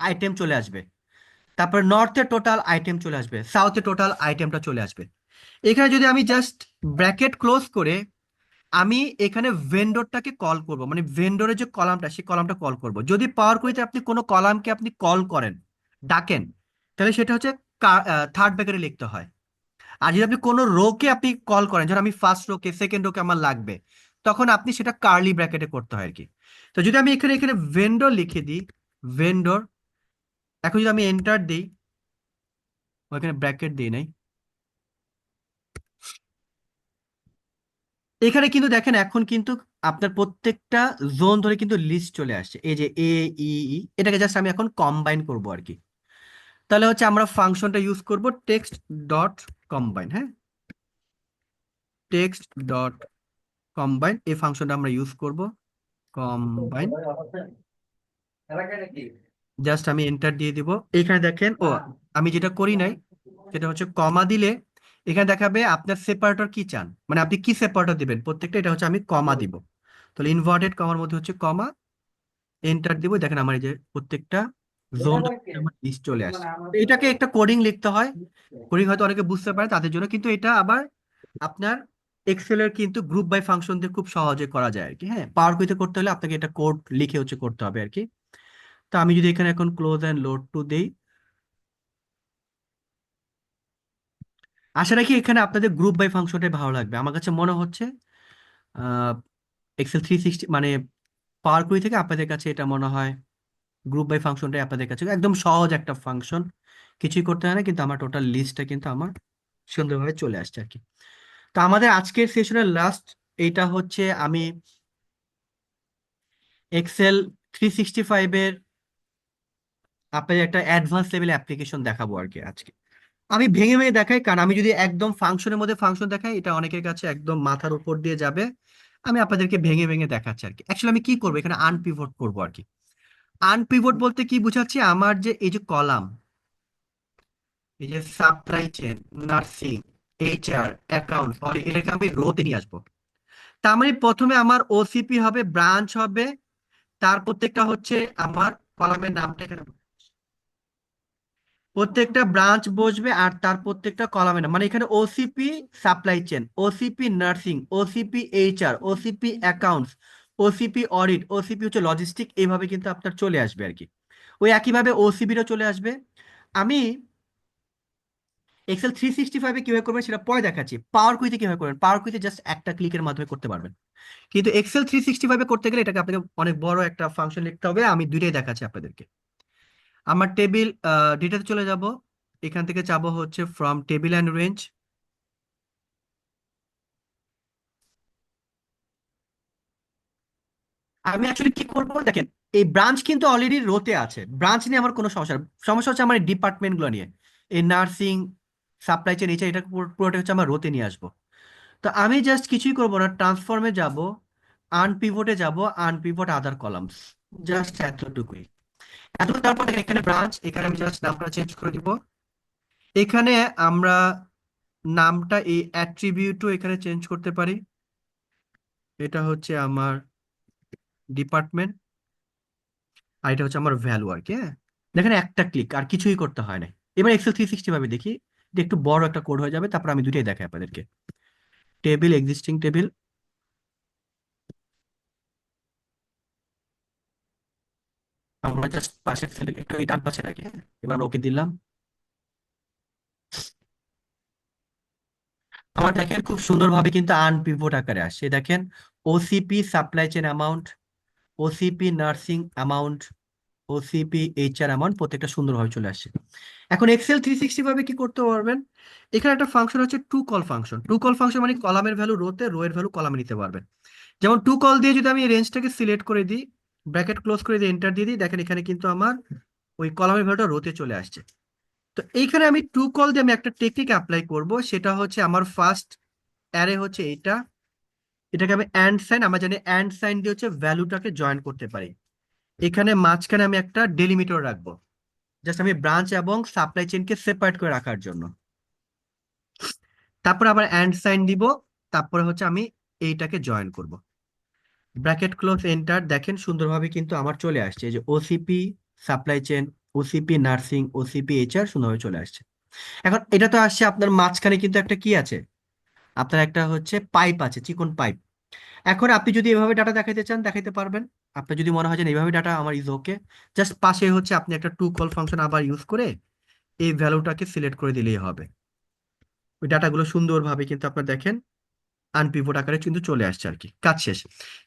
আইটেম চলে আসবে, তারপর নর্থের টোটাল আইটেম চলে আসবে, সাউথের টোটাল আইটেমটা চলে আসবে। এখানে যদি আমি জাস্ট ব্র্যাকেট ক্লোজ করে আমি এখানে ভেন্ডরটাকে কল করব, মানে ভেন্ডরের যে কলামটা সেই কলামটা কল করব। যদি পাওয়ার কুইতে আপনি কোনো কলামকে আপনি কল করেন, ডাকেন, তাহলে সেটা হচ্ছে থার্ড ব্র্যাকেটে লিখতে হয়। আর যদি আপনি কোনো রোকে আপনি কল করেন, ধর আমি ফার্স্ট রোকে সেকেন্ড রোকে আমার লাগবে, তখন আপনি সেটা কার্লি ব্র্যাকেটে করতে হয় আর কি। তো যদি আমি এখানে এখানে ভেন্ডর লিখে দিই, ভেন্ডর, এখন যদি আমি এন্টার দিই, ওইখানে ব্র্যাকেট দিই নাই, এখানে কিন্তু দেখেন এখন কিন্তু আপনার প্রত্যেকটা জোন ধরে কিন্তু লিস্ট চলে আসছে, এই যে এ ই ই, এটাকে জাস্ট আমি এখন কম্বাইন করব আর কি। তাহলে হচ্ছে আমরা ফাংশনটা ইউজ করব টেক্সট ডট কম্বাইন। হ্যাঁ, টেক্সট ডট কম্বাইন এই ফাংশনটা আমরা ইউজ করব, কম্বাইন। জাস্ট আমি এন্টার দিয়ে দিব। এখানে দেখেন, ও আমি যেটা করি নাই সেটা হচ্ছে কমা দিলে এখানে দেখাবে আপনার সেপারেটর কি চান, মানে আপনি কি সেপারেটর দিবেন প্রত্যেকটা, এটা হচ্ছে আমি কমা দিব। তাহলে ইনভার্টেড কমার মধ্যে হচ্ছে কমা, এন্টার দিব। দেখেন আমার এই যে প্রত্যেকটা জোন আমার লিস্ট চলে আসছে। তো এটাকে একটা কোডিং লিখতে হয়, কোডিং হয়তো অনেকে বুঝতে পারে তাদের জন্য, কিন্তু এটা আবার আপনার এক্সেলের কিন্তু গ্রুপ বাই ফাংশন দিয়ে খুব সহজে করা যায় আর কি। হ্যাঁ, পাওয়ার কুইতে করতে হলে আপনাকে এটা কোড লিখে হচ্ছে করতে হবে আর কি। তো আমি যদি এখানে এখন ক্লোজ অ্যান্ড লোড টু দেই, আশা রাখি এখানে আপনাদের গ্রুপ বাই ফাংশনটাই ভালো লাগবে। আমার কাছে মনে হচ্ছে এক্সেল 360 মানে পাওয়ার কুই থেকে আপনাদের কাছে এটা মনে হয় গ্রুপ বাই ফাংশনটাই আপনাদের কাছে একদম সহজ একটা ফাংশন, কিছুই করতে হয় না, কিন্তু আমার টোটাল লিস্টটা কিন্তু আমার সুন্দরভাবে চলে আসছে আর কি। তো আমাদের আজকের সেশনের লাস্ট এইটা হচ্ছে আমি এক্সেল 365 এর আপনাদের একটা অ্যাডভান্স লেভেল অ্যাপ্লিকেশন দেখাবো আর কি আজকে। আমি ভেঙে ভেঙে দেখাই, কারণ আমি যদি একদম ফাংশনের মধ্যে ফাংশন দেখাই এটা অনেকের কাছে একদম মাথার উপর দিয়ে যাবে। আমি আপনাদেরকে ভেঙে ভেঙে দেখাচ্ছি আর কি। অ্যাকচুয়ালি আমি কি করবো এখানে, আনপিভট করবো আর কি। আনপিভট বলতে কি বুঝাচ্ছি, আমার যে এই যে কলাম, এই যে supply chain, nursing, HR, account, এটাকে আমি রোতে নিয়ে আসবো। তার মানে প্রথমে আমার ওসিপি হবে, ব্রাঞ্চ হবে, তার প্রত্যেকটা হচ্ছে আমার কলামের নামটা এখানে, প্রত্যেকটা ব্রাঞ্চ বসবে আর তার প্রত্যেকটা কলামে না, মানে এখানে OCP supply chain, OCP nursing, OCP HR, OCP accounts, OCP audit, OCP হচ্ছে লজিস্টিক, এইভাবে কিন্তু আপনার চলে আসবে আর কি। ওই একইভাবে ওসিপিরও চলে আসবে। আমি এক্সেল 365-এ কিভাবে করবেন সেটা পরে দেখাচ্ছি। পাওয়ার কুইতে কিভাবে করবেন, পাওয়ার কুইতে জাস্ট একটা ক্লিকের মাধ্যমে করতে পারবেন, কিন্তু এক্সেল 365-এ করতে গেলে এটাকে আপনাকে অনেক বড় একটা ফাংশন লিখতে হবে। আমি দুইটাই দেখাচ্ছি আপনাদেরকে। আমার টেবিল ডেটাতে চলে যাব, এখান থেকে যাবো হচ্ছে ফ্রম টেবিল অ্যান্ড রেঞ্জ। আমি অ্যাকচুয়ালি কি করবো দেখেন, এই ব্রাঞ্চ কিন্তু অলরেডি রোতে আছে, ব্রাঞ্চ নিয়ে আমার কোনো সমস্যা না। সমস্যা হচ্ছে আমার ডিপার্টমেন্ট গুলো নিয়ে, এই নার্সিং, সাপ্লাই চেন, এটা পুরোটা হচ্ছে আমার রোতে নিয়ে আসবো। তো আমি জাস্ট কিছুই করবো না, ট্রান্সফর্মে যাব, আনপিভটে যাব, আনপিভট আদার কলামস, জাস্ট এতটুকুই। এত তারপর দেখেন এখানে ব্রাঞ্চ, এখানে আমি জাস্ট নামটা চেঞ্জ করে দিব। এখানে আমরা নামটা এই অ্যাট্রিবিউটও এখানে চেঞ্জ করতে পারি। এটা হচ্ছে আমার ডিপার্টমেন্ট আর এটা হচ্ছে আমার ভ্যালু আর কি। হ্যাঁ, দেখেন একটা ক্লিক, আর কিছুই করতে হয় না। এবার এক্সেল 360 ভাবে দেখি, এটা একটু বড় একটা কোড হয়ে যাবে, তারপর আমি দুটোই দেখাই আপনাদেরকে। টেবিল, এক্সিস্টিং টেবিল, আমরা জাস্ট পাশের সেলে একটু এই ডান পাশে রাখি। হ্যাঁ, এবার ওকে দিলাম। আমার দেখেন খুব সুন্দরভাবে কিন্তু আনপিভট আকারে আসছে। দেখেন OCP supply chain amount, OCP nursing amount, OCP HR amount প্রত্যেকটা সুন্দরভাবে চলে আসছে। এখন এক্সেল 360 ভাবে কি করতে পারবেন, এখানে একটা ফাংশন হচ্ছে to call function. To call function মানে কলামের ভ্যালু রোতে, রো এর ভ্যালু কলামে নিতে পারবেন। যেমন টু কল দিয়ে যদি আমি রেঞ্জটাকে সিলেক্ট করে দিই, ব্র্যাকেট ক্লোজ করে দিয়ে এন্টার দিয়ে দিই, দেখেন এখানে কিন্তু আমার ওই কলামের ভ্যালুটা রোতে চলে আসছে। তো এইখানে আমি টু কল দিয়ে আমি একটা টেকনিক অ্যাপ্লাই করব, সেটা হচ্ছে আমার ফার্স্ট অ্যারে হচ্ছে এইটা, এটাকে আমি অ্যান্ড সাইন, আমরা জানি অ্যান্ড সাইন দিয়ে হচ্ছে ভ্যালুটাকে জয়েন করতে পারি। এখানে মাঝখানে আমি একটা ডেলিমিটার রাখবো, জাস্ট আমি ব্রাঞ্চ এবং সাপ্লাই চেনকে সেপারেট করে রাখার জন্য। তারপর আবার অ্যান্ড সাইন দিব, তারপরে হচ্ছে আমি এইটাকে জয়েন করব, ব্র্যাকেট ক্লোজ এন্টার। দেখেন সুন্দরভাবে কিন্তু আমার চলে আসছে, এই যে OCP supply chain, OCP nursing, OCP HR সুন্দরভাবে চলে আসছে। এখন এটা তো আসছে, আপনার মাঝখানে কিন্তু একটা কি আছে, আপনার একটা হচ্ছে পাইপ আছে, চিকন পাইপ। এখন আপনি যদি এভাবে ডাটা দেখাইতে চান দেখাইতে পারবেন, আপনার যদি মনে হয় যে না, এইভাবে ডাটা আমার ইজ ওকে, জাস্ট পাশে হচ্ছে আপনি একটা টু কল ফাংশন আবার ইউজ করে এই ভ্যালুটাকে সিলেক্ট করে দিলেই হবে। ওই ডাটাগুলো সুন্দরভাবে কিন্তু আপনার দেখেন আনপিভট আকারে কিন্তু চলে আসছে আর কি, কাজ শেষ।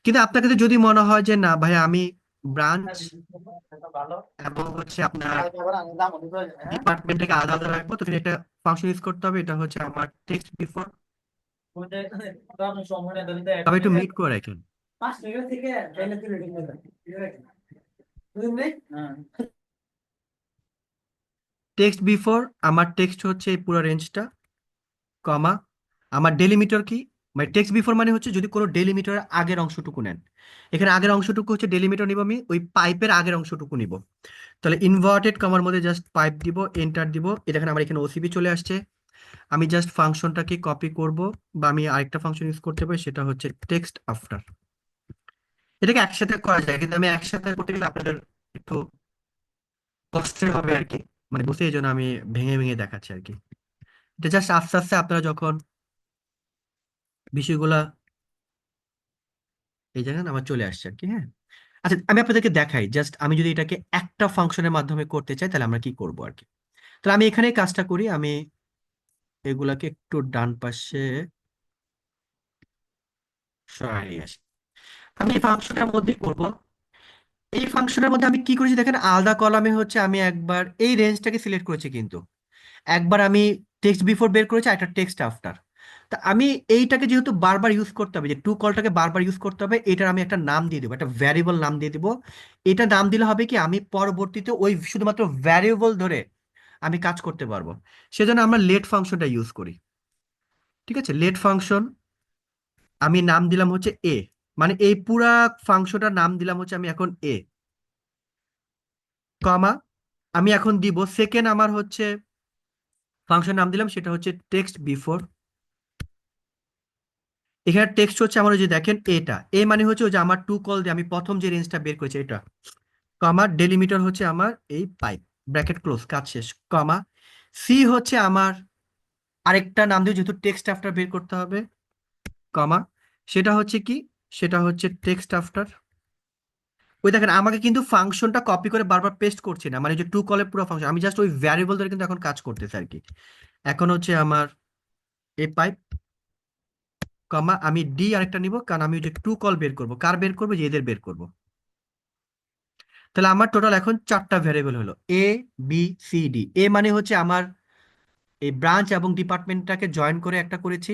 কিন্তু আপনার কাছে যদি মনে হয় যে না ভাই আমি ব্রাঞ্চ এবং হচ্ছে আপনার ডিপার্টমেন্টটাকে আলাদা আলাদা রাখবো, তো একটা ফাংশন ইউজ করতে হবে, এটা হচ্ছে আমার টেক্সট বিফোর। তবে একটু মিট করে রাখেন। টেক্সট বিফোর, আমার টেক্সট হচ্ছে এই পুরো রেঞ্জটা, কমা আমার ডেলিমিটার কি, মানে টেক্সট বিফোর মানে হচ্ছে যদি কোনো ডেলিমিটারের আগের অংশটুকু নেন, এখানে আগের অংশটুকু হচ্ছে ডেলিমিটার নিব, আমি ওই পাইপের আগের অংশটুকু নিব। তাহলে ইনভার্টেড কমার মধ্যে জাস্ট পাইপ দিব, এন্টার দিব, এটা দেখেন আমার এখানে ওসিবি চলে আসছে। আমি জাস্ট ফাংশনটাকে কপি করব, বা আমি আরেকটা ফাংশন ইউজ করতে পারি, সেটা হচ্ছে টেক্সট আফটার। এটাকে একসাথে করা যায়, কিন্তু আমি একসাথে করতে গেলে আপনাদের একটু কষ্টের হবে আর কি, মানে বুঝতে, এই জন্য আমি ভেঙে ভেঙে দেখাচ্ছি আর কি। এটা জাস্ট আস্তে আস্তে আপনারা যখন বিষয়গুলা এই জায়গায় আমার চলে আসছে আর কি, হ্যাঁ। আচ্ছা, আমি আপনাদেরকে দেখাই, জাস্ট আমি যদি এটাকে একটা ফাংশনের মাধ্যমে করতে চাই তাহলে আমরা কি করব আর কি। তাহলে আমি এখানে কাজটা করি, আমি এগুলাকে একটু ডান পাশে সরাই নিয়ে আসি। আমি এই ফাংশনের মধ্যে করব, এই ফাংশনের মধ্যে আমি কি করেছি দেখেন, আলাদা কলামে হচ্ছে আমি একবার এই রেঞ্জটাকে সিলেক্ট করেছি, কিন্তু একবার আমি টেক্সট বিফোর বের করেছি, একটা টেক্সট আফটার। তা আমি এইটাকে যেহেতু বারবার ইউজ করতে হবে, যে টু কলটাকে বারবার ইউজ করতে হবে, এটার আমি একটা নাম দিয়ে দেবো, একটা ভ্যারিয়েবল নাম দিয়ে দিব। এটা নাম দিলে হবে কি, আমি পরবর্তীতে ওই শুধুমাত্র ভ্যারিয়েবল ধরে আমি কাজ করতে পারবো। সেজন্য আমরা লেট ফাংশনটা ইউজ করি। ঠিক আছে, লেট ফাংশন আমি নাম দিলাম হচ্ছে এ, মানে এই পুরা ফাংশনটার নাম দিলাম হচ্ছে আমি এখন এ, কমা আমি এখন দিব সেকেন্ড, আমার হচ্ছে ফাংশন নাম দিলাম সেটা হচ্ছে টেক্সট বিফোর। এখানে টেক্সট হচ্ছে আমার ওই যে দেখেন এটা, এ মানে হচ্ছে ওই যে আমার টু কল দিয়ে আমি প্রথম যে রেঞ্জটা বের করেছি এটা, কমা ডেলিমিটার হচ্ছে আমার এই পাইপ, ব্র্যাকেট ক্লোজ, কাজ শেষ, কমা সি হচ্ছে আমার আরেকটা নাম দিয়ে, যেহেতু টেক্সট আফটার বের করতে হবে, কমা সেটা হচ্ছে কি, সেটা হচ্ছে টেক্সট আফটার। ওই দেখেন আমাকে কিন্তু ফাংশনটা কপি করে বারবার পেস্ট করছি না, মানে যে টু কলের পুরো ফাংশন, আমি জাস্ট ওই ভ্যারিয়েবল ধরে কিন্তু এখন কাজ করতেছি আর কি। এখন হচ্ছে আমার এই পাইপ, কমা আমি ডি আরেকটা নিব, কারণ আমি ওই যে টু কল বের করব, কার বের করবো, যে এদের বের করব। তাহলে আমার টোটাল এখন চারটা ভ্যারিয়েবল হলো, এ বি সি ডি। এ মানে হচ্ছে আমার এই ব্রাঞ্চ এবং ডিপার্টমেন্টটাকে জয়েন করে একটা করেছি।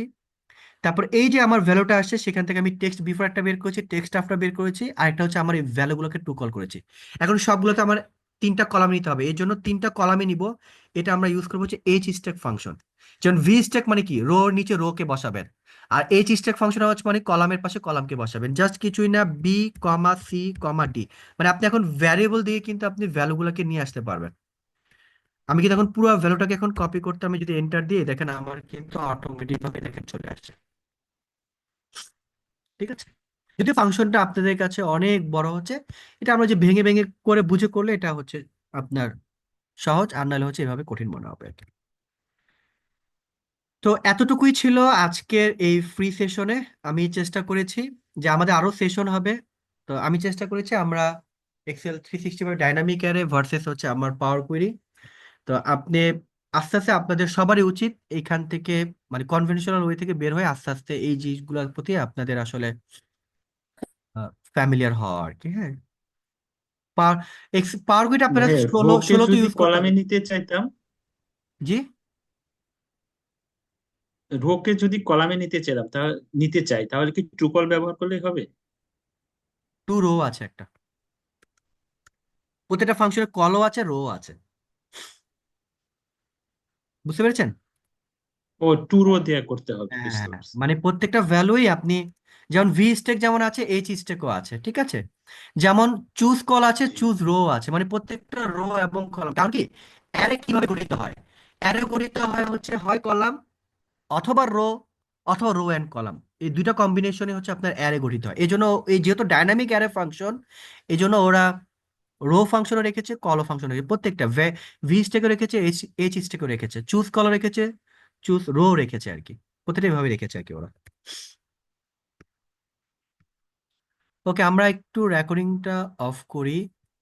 তারপর এই যে আমার ভ্যালুটা আসছে সেখান থেকে আমি টেক্সট বিফোর একটা বের করেছি, টেক্সট আফটার বের করেছি, আর একটা হচ্ছে আমার এই ভ্যালুগুলোকে টু কল করেছি। এখন সবগুলোতে আমার তিনটা কলাম নিতে হবে, এই জন্য তিনটা কলামে নিব। এটা আমরা ইউজ করবো হচ্ছে এইচ স্ট্যাক ফাংশন। যেমন ভি স্ট্যাক মানে কি, রোর নিচে রো কে বসাবেন, আর এইচ স্ট্যাক ফাংশন হচ্ছে মানে কলামের পাশে কলামকে বসাবেন, জাস্ট কিছুই না, B comma c comma D. মানে আপনি এখন ভ্যারিয়েবল দিয়ে কিন্তু আপনি ভ্যালুগুলোকে নিয়ে আসতে পারবেন। আমি কিন্তু এখন পুরো ভ্যালুটাকে এখন কপি করতে, আমি যদি এন্টার দিয়ে দেখেন আমার কিন্তু অটোমেটিক ভাবে দেখেন চলে আসছে। ঠিক আছে, যদি ফাংশনটা আপনাদের কাছে অনেক বড় হচ্ছে, এটা আমরা যে ভেঙে ভেঙে করে বুঝে করলে এটা হচ্ছে আপনার সহজ, আর নাহলে হচ্ছে এভাবে কঠিন মনে হবে আর কি। তো এতটুকুই ছিল আজকের এই ফ্রি সেশনে। আমি চেষ্টা করেছি যে আমাদের আরো সেশন হবে, তো আমি চেষ্টা করেছি আমরা এক্সেল 365 ডাইনামিক অ্যারে ভার্সেস হচ্ছে আমার পাওয়ার কোয়েরি। তো আপনি আস্তে আস্তে আপনাদের সবারই উচিত এইখান থেকে, মানে কনভেনশনাল ওয়ে থেকে বের হয়ে আস্তে আস্তে এই জিনিসগুলোর প্রতি আপনাদের আসলে ফ্যামিলিয়ার হওয়া আর কি, হ্যাঁ। পাওয়ার পাওয়ার কুইট আপনারা ভাইয়া, ষোলো রোকে ষোলোতে যদি ইউজ করতে কলামে হবে। নিতে চাইতাম, জি, রোকে যদি কলামে নিতে চাই, তাহলে কি ট্রুকল ব্যবহার করলেই হবে? টু রো আছে একটা, প্রত্যেকটা ফাংশনের কলও আছে, রো আছে, বুঝতে পেরেছেন? ও, টু রো দেয়া করতে হবে, হ্যাঁ বুঝতে হ্যাঁ, পারছি। মানে প্রত্যেকটা ভ্যালুই আপনি, যেমন ভি স্টেক যেমন আছে এইচ স্টেকও আছে, ঠিক আছে। যেমন চুজ কল আছে, জি। চুজ রো আছে, মানে প্রত্যেকটা রো এবং কলাম, কারণ কি অ্যারে কিভাবে গঠিত হয়, অ্যারে গঠিত হয় হচ্ছে হয় কলাম অথবা রো, অথবা রো অ্যান্ড কলাম, এই দুইটা কম্বিনেশনে হচ্ছে আপনার অ্যারে গঠিত হয়। এই জন্য এই যেহেতু ডাইনামিক অ্যারে ফাংশন, এই জন্য ওরা রো ফাংশনও রেখেছে, কলও ফাংশন রেখেছে, প্রত্যেকটা ভি স্টেকও রেখেছে, এইচ এইচ স্টেকও রেখেছে, চুজ কলও রেখেছে, চুজ রো রেখেছে আর কি, প্রত্যেকটা এভাবে রেখেছে আর কি ওরা। ওকে, আমরা একটু রেকর্ডিংটা অফ করি।